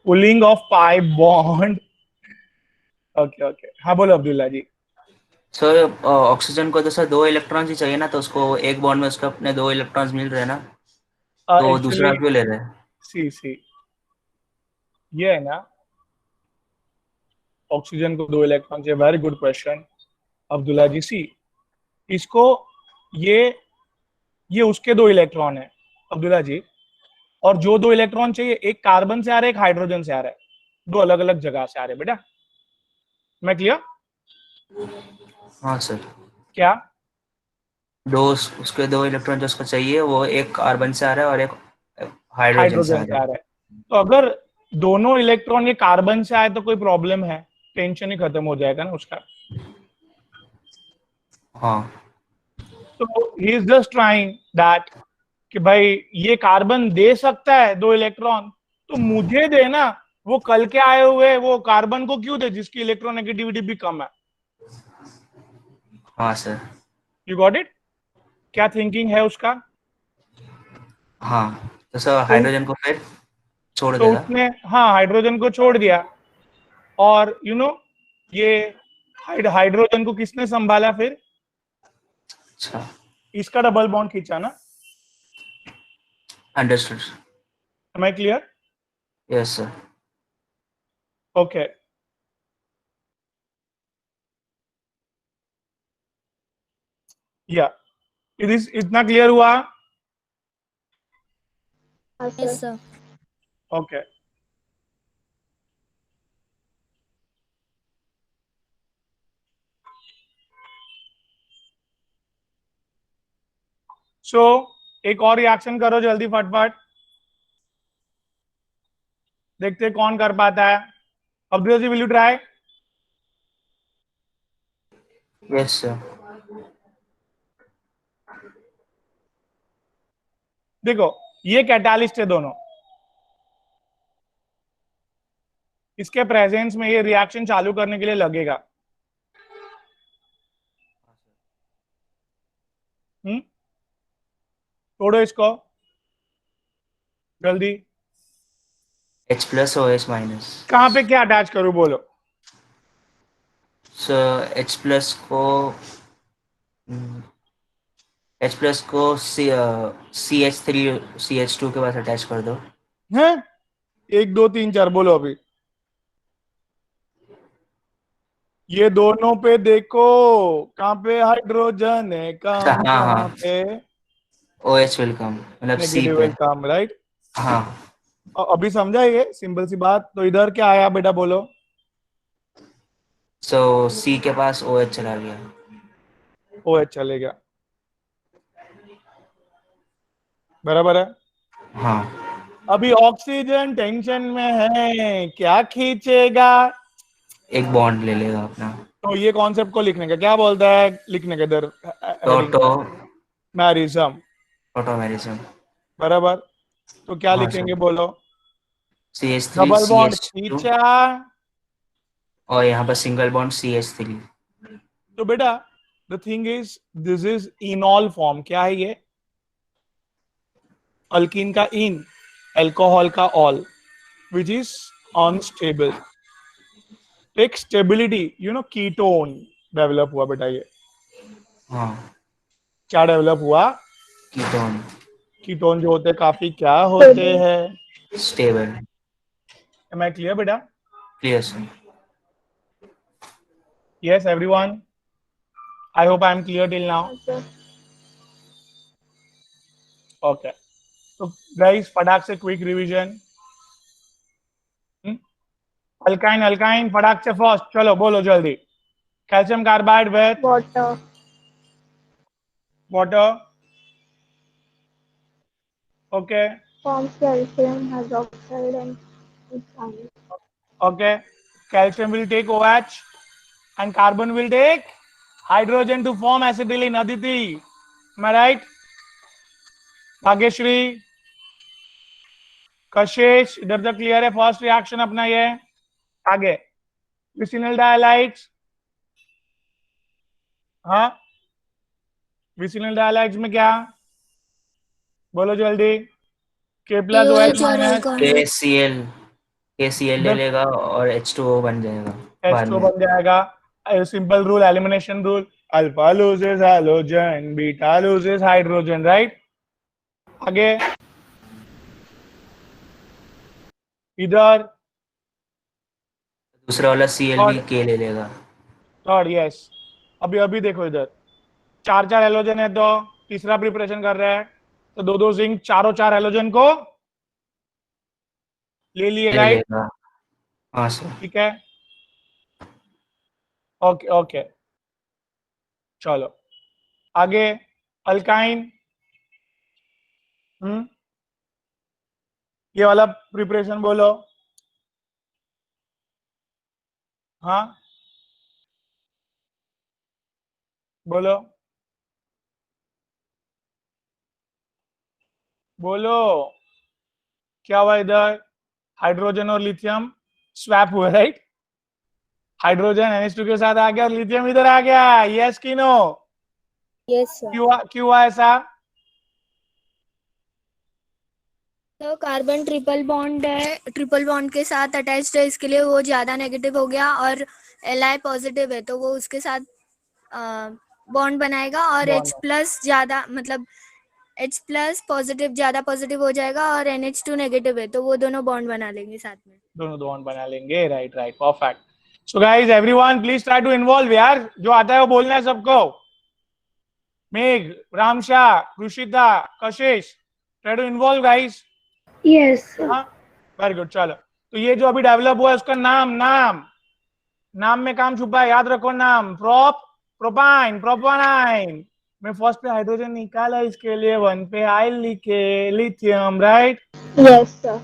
pulling of pi bond. Okay हाँ बोलो अब्दुल्ला जी. सर ऑक्सीजन को तो सर 2 इलेक्ट्रॉन्स ही चाहिए ना, तो उसको एक बॉन्ड में उसका अपने 2 इलेक्ट्रॉन्स मिल रहे हैं ना, तो दूसरा क्यों ले रहे हैं? सी ये है ना, ऑक्सीजन को 2 इलेक्ट्रॉन चाहिए. वेरी गुड क्वेश्चन अब्दुल्ला जी. सी इसको ये उसके 2 इलेक्ट्रॉन है अब्दुल्ला जी. और जो 2 इलेक्ट्रॉन चाहिए, एक कार्बन से आ रहा है, एक हाइड्रोजन से आ रहा है. 2 अलग अलग जगह से आ रहे हैं बेटा. मैं क्लियर? हाँ सर. क्या? उसके 2 इलेक्ट्रॉन जो उसको चाहिए वो एक कार्बन से आ रहा है और एक हाइड्रोजन से आ रहा है. तो अगर दोनों इलेक्ट्रॉन ये कार्बन से आए तो कोई प्रॉब्लम है? टेंशन ही खत्म हो जाएगा ना उसका. हाँ. तो he is just trying that कि भाई ये कार्बन दे सकता है 2 इलेक्ट्रॉन, तो मुझे देना. वो कल के आए हुए वो कार्बन को क्यों दे जिसकी इलेक्ट्रोनेगेटिविटी भी कम है? हाँ सर. You got it? क्या थिंकिंग है उसका? हाँ. तो सर हाइड्रोजन को फिर छोड़ तो देगा। उसने हाँ हाइड्रोजन को छोड़ दिया, और ये हाइड्रोजन को किसने संभाला फिर? अच्छा, इसका डबल बॉन्ड खींचा ना। Understood. Am I clear? Yes sir. Okay. या इतना क्लियर हुआ? हाँ यस सर। सर। ओके। सो एक और रिएक्शन करो जल्दी फटफट, देखते हैं कौन कर पाता है। Abdul ji, will you try? Yes sir. देखो ये कैटालिस्ट है दोनों, इसके प्रेजेंस में ये रिएक्शन चालू करने के लिए लगेगा। तोड़ो इसको जल्दी। H+ और H-। कहां पे क्या अटैच करूं बोलो? सर H+ को CH3 CH2 के पास अटैच कर दो। हैं? 1 2 3 4 बोलो अभी। ये दोनों पे देखो, कहां पे हाइड्रोजन है, हाँ कहां हाँ, पे OH विल कम, मतलब C नेगेटिव पे। काम, राइट? हाँ, अभी समझा ये सिंपल सी बात। तो इधर क्या आया बेटा बोलो? सो C के पास OH चला गया। OH चले गया, बराबर है। हाँ, अभी ऑक्सीजन टेंशन में है, क्या खींचेगा? एक बॉन्ड ले लेगा अपना। तो ये कॉन्सेप्ट को लिखने का क्या बोलता है, लिखने के इधर हेडिंग टोटो मैरिज्म, ऑटोमेरिज्म। बराबर। तो क्या हाँ लिखेंगे सर, बोलो? CH3 डबल बॉन्ड CH2 खींचा, और यहाँ पर सिंगल बॉन्ड CH3। तो बेटा the thing is this is इनॉल form. क्या है ये? अल्कीन का इन, अल्कोहल का ऑल, विच इज अनस्टेबल। एक स्टेबिलिटी कीटोन डेवलप हुआ बेटा। ये हाँ, क्या डेवलप हुआ? कीटोन, कीटोन जो होते हैं काफी क्या होते हैं? स्टेबल। Am I clear बेटा? Clear sir. Yes everyone, I hope I am clear till now. हाँ सर। Okay, so guys फटाक से क्विक रिवीजन। अल्काइन अल्काइन फटाक से फर्स्ट, चलो बोलो जल्दी। Calcium carbide with water water, okay forms calcium hydroxide and iron. Okay. Calcium will take OH and carbon will take hydrogen to form acetylene. Aditi, am I right? Bhagyashree, कशिश, इधर तक clear है? First reaction अपना ये। आगे vicinal डायलाइट्स, हाँ vicinal डायलाइट्स में क्या बोलो जल्दी? K+OH KOH और माइनस अल्कोहल। KCl ले लेगा और H2O बन जाएगा बाद H2 में। बन जाएगा। Simple rule, elimination rule, alpha loses halogen, beta loses hydrogen, right? आगे इधर दूसरा वाला Cl भी K ले लेगा। Third, yes. अभी अभी देखो इधर 4 4 हेलोजन है, तो तीसरा प्रिपरेशन कर रहा है, तो 2 2 जिंक, चारों 4 हेलोजन को ले लिए, ले राइट? लेगा। हाँ सर। ठीक है, ओके ओके। चलो आगे अल्काइन, ये वाला प्रिपरेशन बोलो। हाँ बोलो बोलो, क्या हुआ इधर? हाइड्रोजन और लिथियम स्वैप हुए, राइट? हाइड्रोजन NH2 के साथ आ गया और लिथियम इधर आ गया, यस कि नो? Yes sir. क्यों हुआ ऐसा? तो कार्बन ट्रिपल बॉन्ड है, ट्रिपल बॉन्ड के साथ अटैच्ड है, इसके लिए वो ज्यादा नेगेटिव हो गया, और Li पॉजिटिव है तो वो उसके साथ बॉन्ड बनाएगा, और Bond. H प्लस ज्यादा मतलब H प्लस पॉजिटिव ज्यादा पॉजिटिव हो जाएगा, और NH2 नेगेटिव है तो वो दोनों बॉन्ड बना लेंगे साथ में। दोनों बॉन्ड बना लेंगे, right right, perfect. So guys everyone please try to involve यार, जो आता है वो बोलना है सबको। मेघ, Ramsha, Rushita, Kashish, try to involve guys. Yes, sir. हाँ, वेरी गुड। चलो, तो ये जो अभी डेवलप हुआ है उसका नाम में काम छुपा है, याद रखो नाम। प्रोपाइन, प्रोपानाइन में फर्स्ट पे हाइड्रोजन निकाला, इसके लिए 1 पे आई लिखे lithium, right. Yes, sir.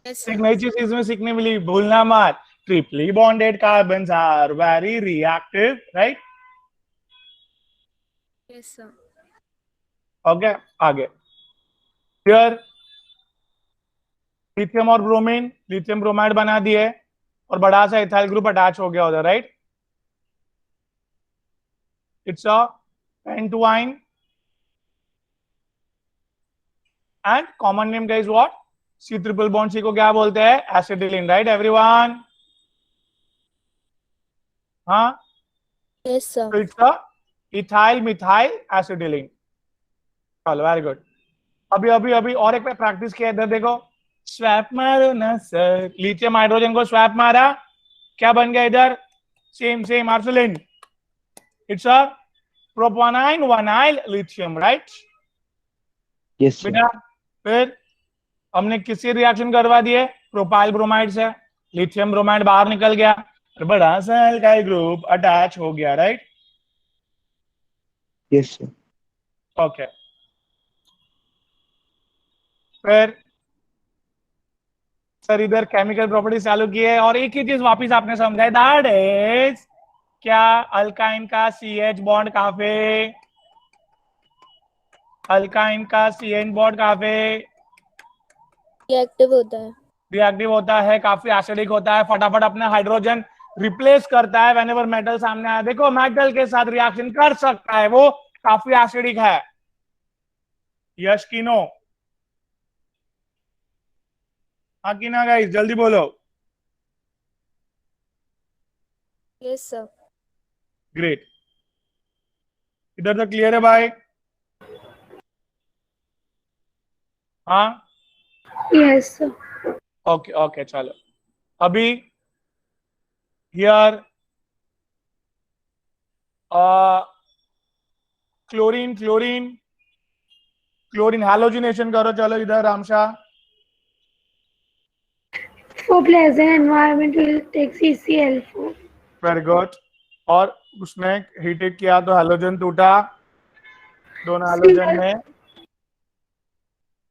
Yes, एक sir. नई चीज इसमें सीखने मिली, भूलना मत, triply bonded carbons are very reactive, right. Yes, sir. Okay, आगे फिर लिथियम और ब्रोमीन, लिथियम ब्रोमाइड बना दिए और बड़ा सा इथाइल ग्रुप अटैच हो गया उधर, right. It's a pentyne and common name guys what, C triple bond C को क्या बोलते हैं, एसिटिलीन, राइट एवरीवन। हाँ, Yes, sir. It's a ethyl methyl acetylene. चलो, वेरी गुड। अभी और एक पे प्रैक्टिस किया, इधर देखो, स्वैप मारो ना सर, लिथियम हाइड्रोजन को स्वैप मारा, क्या बन गया इधर, सेम आर्सेलिन। It's a propyne vinyl lithium, right. Yes, sir. बेटा फिर हमने किससे रिएक्शन करवा दिए, प्रोपाइल ब्रोमाइड से, लिथियम ब्रोमाइड बाहर निकल गया और बड़ा सा एल्काइल ग्रुप अटैच हो गया, राइट। Yes, sir. ओके, फिर सर इधर केमिकल प्रॉपर्टी चालू की है, और एक ही चीज वापिस आपने समझाई, दैट इज क्या, अल्काइन का CH बॉन्ड कहां पे, अल्काइन का CH बॉन्ड कहां पे रिएक्टिव होता है। रिएक्टिव होता है, काफी एसिडिक होता है, फटाफट अपने हाइड्रोजन रिप्लेस करता है व्हेनेवर मेटल सामने आया। देखो मेटल के साथ रिएक्शन कर सकता है, वो काफी एसिडिक है। यश की नो, हाँ की ना गाइस, जल्दी बोलो। Yes, sir. ग्रेट, इधर तो क्लियर है भाई। हाँ, Yes, sir. ओके ओके, चलो अभी here chlorine chlorine chlorine halogenation करो, चलो इधर रामशा। For pleasant environment, we'll take CCl4. Very good, और उसने हीटेड किया तो हैलोजन टूटा, दोनों हैलोजन में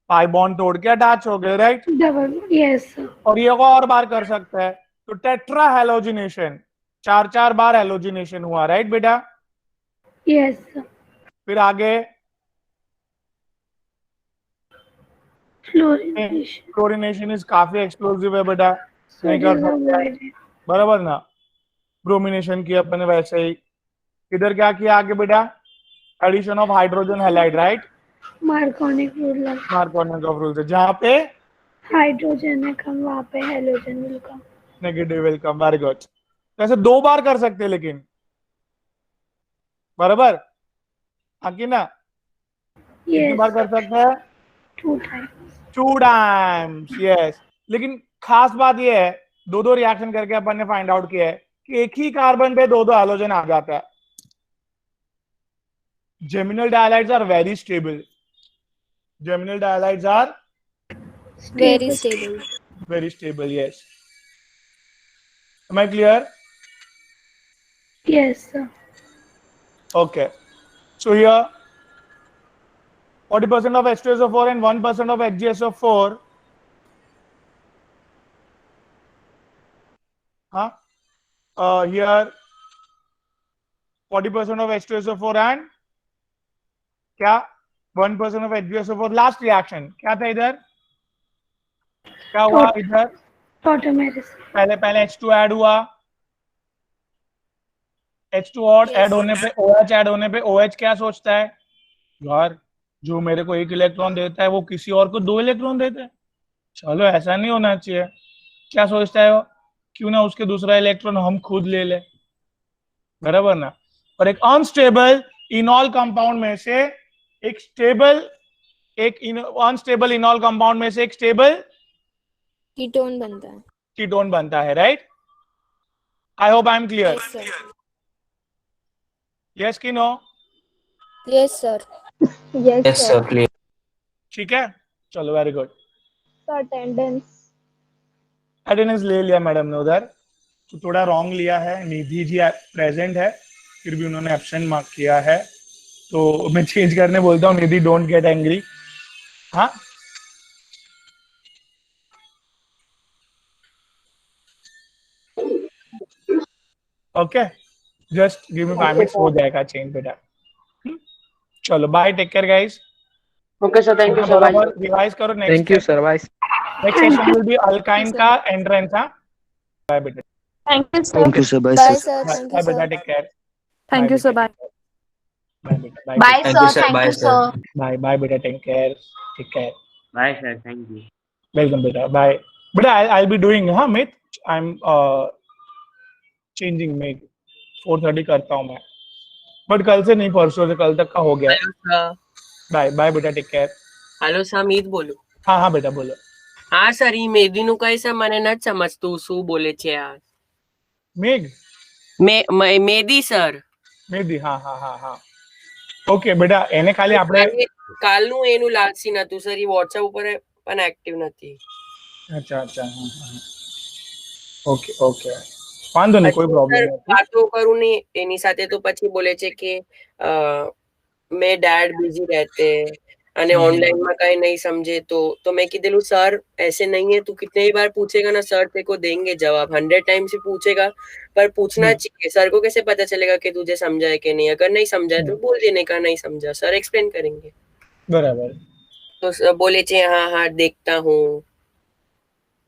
पाई बॉन्ड तोड़ के अटैच हो गए, राइट। Double. Yes, sir. और ये और बार कर सकते हैं, तो टेट्रा हैलोजिनेशन, 4 बार हैलोजिनेशन हुआ, राइट बेटा। Yes, sir. फिर आगे Fluorination. क्लोरिनेशन इज काफी एक्सप्लोसिव है बेटा, So नहीं it कर is सकते, avoided. बराबर ना। ब्रोमिनेशन किया अपने वैसे ही, इधर क्या किया आगे बेटा, addition of hydrogen halide, right. Marconic rule. Marconi का रूल, जहां पे हाइड्रोजन है कम, वहां पे halogen will come. Negative will come, very good. ऐसे 2 बार कर सकते हैं लेकिन, बराबर, हाँ की ना, कितनी बार कर सकते हैं, 2 times. 2 times, yes. लेकिन खास बात ये है, 2 रिएक्शन करके अपन ने फाइंड आउट किया है कि एक ही कार्बन पे 2 हैलोजन आ जाता है। Geminal dihalides are very stable, geminal dihalides are Very stable. very stable, yes. Am I clear? Yes, sir. Okay, so here 40% of H2SO4 and 1% of HgSO4, here 40% of H2SO4 and क्या 1% of HgSO4, last reaction क्या था इधर, क्या हुआ इधर, Tautomeracy. पहले H2 add हुआ, H2 और ऐड होने पे OH ऐड होने पे OH क्या सोचता है, यार जो मेरे को 1 इलेक्ट्रॉन देता है वो किसी और को 2 इलेक्ट्रॉन देता है, चलो ऐसा नहीं होना चाहिए। क्या सोचता है वो, क्यों ना उसके दूसरा इलेक्ट्रॉन हम खुद ले ले, बराबर ना। और एक अनस्टेबल इनॉल कंपाउंड में से एक स्टेबल, एक अनस्टेबल इनॉल कंपाउंड में से एक स्टेबल कीटोन बनता है। कीटोन बनता है, right. I hope I am clear. Yes sir. Yes कि no? Yes sir. Yes yes sir. Sir clear. ठीक है, चलो वेरी गुड। तो अटेंडेंस अटेंडेंस ले लिया मैडम ने उधर, तो थोड़ा रॉन्ग लिया है। निधि जी प्रेजेंट है, फिर भी उन्होंने एब्सेंट मार्क किया है, तो मैं चेंज करने बोलता हूँ। Nidhi don't get angry. हाँ, okay, just give me 5 minutes, हो जाएगा चेंज बेटा। चलो bye, take care guys. Okay sir, thank you sir, bye. बराबर रिवाइज करो। Thank you sir, bye. Next session will be alkyne का एंट्रेंस। हाँ, बाय बेटा। Thank you sir. Thank you sir, bye bye sir. Sir, thank you bye बेटा, sir. Take care. Thank you sir, bye. Bye बेटा, bye Bye, thank sir. You sir, Thank bye you, sir. sir. Bye bye बेटा, take care, take care. Bye sir, thank you. Welcome बेटा, bye बेटा। I be doing, हाँ मित, I am changing में 4:30 करता हूँ मैं, बट कल से नहीं, परसों से कल तक का हो गया है। Hello sir. बाय बाय बेटा, टेक केयर। हेलो सर, મીત બોલું। हाँ हाँ बेटा बोलो। હા સર, ઈ મેદીનું કઈ સર મને નથી સમજતું શું બોલે છે આ। मेघ, મેદી સર। मेघी, हाँ हाँ हाँ हाँ, ઓકે બેટા, એને ખાલી આપણે, કાલનું એનું લાગસી નતું સર, ઈ વોટ્સએપ ઉપર પણ એક્ટિવ નથી। અચ્છા અચ્છા, હા હા, ઓકે ઓકે, વાંધો નહીં, કોઈ પછી પ્રોબ્લેમ સર નથી। વાતો કરું ને એની સાથે તો પછી બોલે છે કે મેં डैड बिजी रहते અને ऑनलाइन में कहीं नहीं समझे तो मैं कीधेलू सर ऐसे नहीं है, तू कितने ही बार पूछेगा ना सर तेरे को देंगे जवाब, 100 टाइम से पूछेगा, पर पूछना चाहिए। सर को कैसे पता चलेगा कि तुझे समझा है कि नहीं, अगर नहीं समझा है तो बोल देने का नहीं समझा, सर एक्सप्लेन करेंगे। બરાબર, तो सर बोले छे हाँ हाँ देखता हूँ।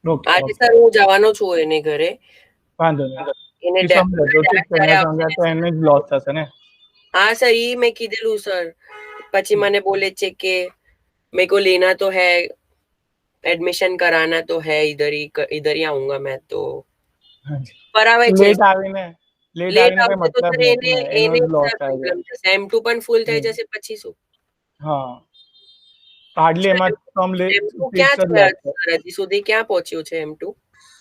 ઓકે આજે ઓકે, સર હું જવાનો છું એને ઘરે, વાંધો નહીં। એને એ સમજે તો ઠીક છે, ન સમજે તો એને જ લોસ થશે ને। हाँ सर, ये मैं कीधेलू सर, પછી મને બોલે છે કે मेरे को लेना तो है, एडमिशन कराना तो है, इधर ही आऊंगा मैं तो। पर આવે છે લેટ આવીને, લેટ લેટ આવીને કઈ આવશે તો મતલબ સર નથી ને, એનો એને જ લોસ સર થાય છે। પ્રોબ્લેમ છે, M2 પણ ફૂલ થઈ જશે પછી શું? હા, હાર્ડલી એમાં કમ M2 ક્યાં સીટ્સ જ છે લાગશે। સર, હજી સુધી ક્યાં પહોંચ્યું છે M2?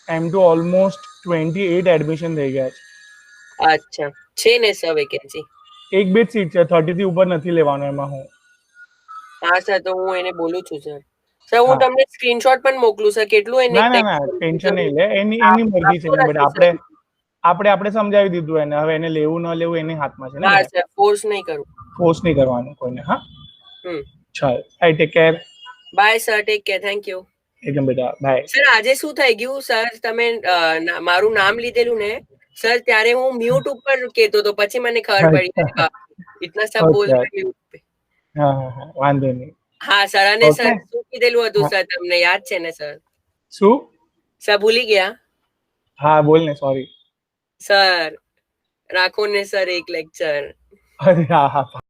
M2 ઓલમોસ્ટ 28 એડમિશન થઈ ગયા છે। અચ્છા, છે ને સર વેકેન્સી? એક બે જ સીટ છે, 30 થી ઉપર નથી લેવાનો એમાં હું। હા સર, તો હું એને બોલું છું સર। સર હું હા, તમને સ્ક્રીનશોટ પણ મોકલું સર, કેટલું એને ના ના ના, ટેક્સ ટેન્શન નહીં લે, એની એની મરજી છે ને બેટા। આપણે આપણે આપણે સમજાવી દીધું એને, હવે એને લેવું ન લેવું એની હાથમાં છે ને હા બેટા। સર, ફોર્સ નહીં કરું। ફોર્સ નહીં કરવાનું કોઈને। હા, હમ, ચાલ, I take care. Bye sir, take care, thank you. એકદમ બેટા, બાય। સર આજે શું થઈ ગયું સર, તમે મારું નામ લીધેલું ને સર, ત્યારે હું મ્યુટ ઉપર કેતો તો, પછી મને ખબર પડી અરે બાપ, इतना सब बोल ઓકે, रहे म्यूट पे। હા હા હા, વાંધો નહીં। હા સર, અને ઓકે, સર શું કીધેલું હતું હા, સર, તમને યાદ છે ને સર? શું? સર ભૂલી ગયા હા બોલ ને, સોરી। સર, રાખો ને સર એક લેક્ચર। અરે હા હા,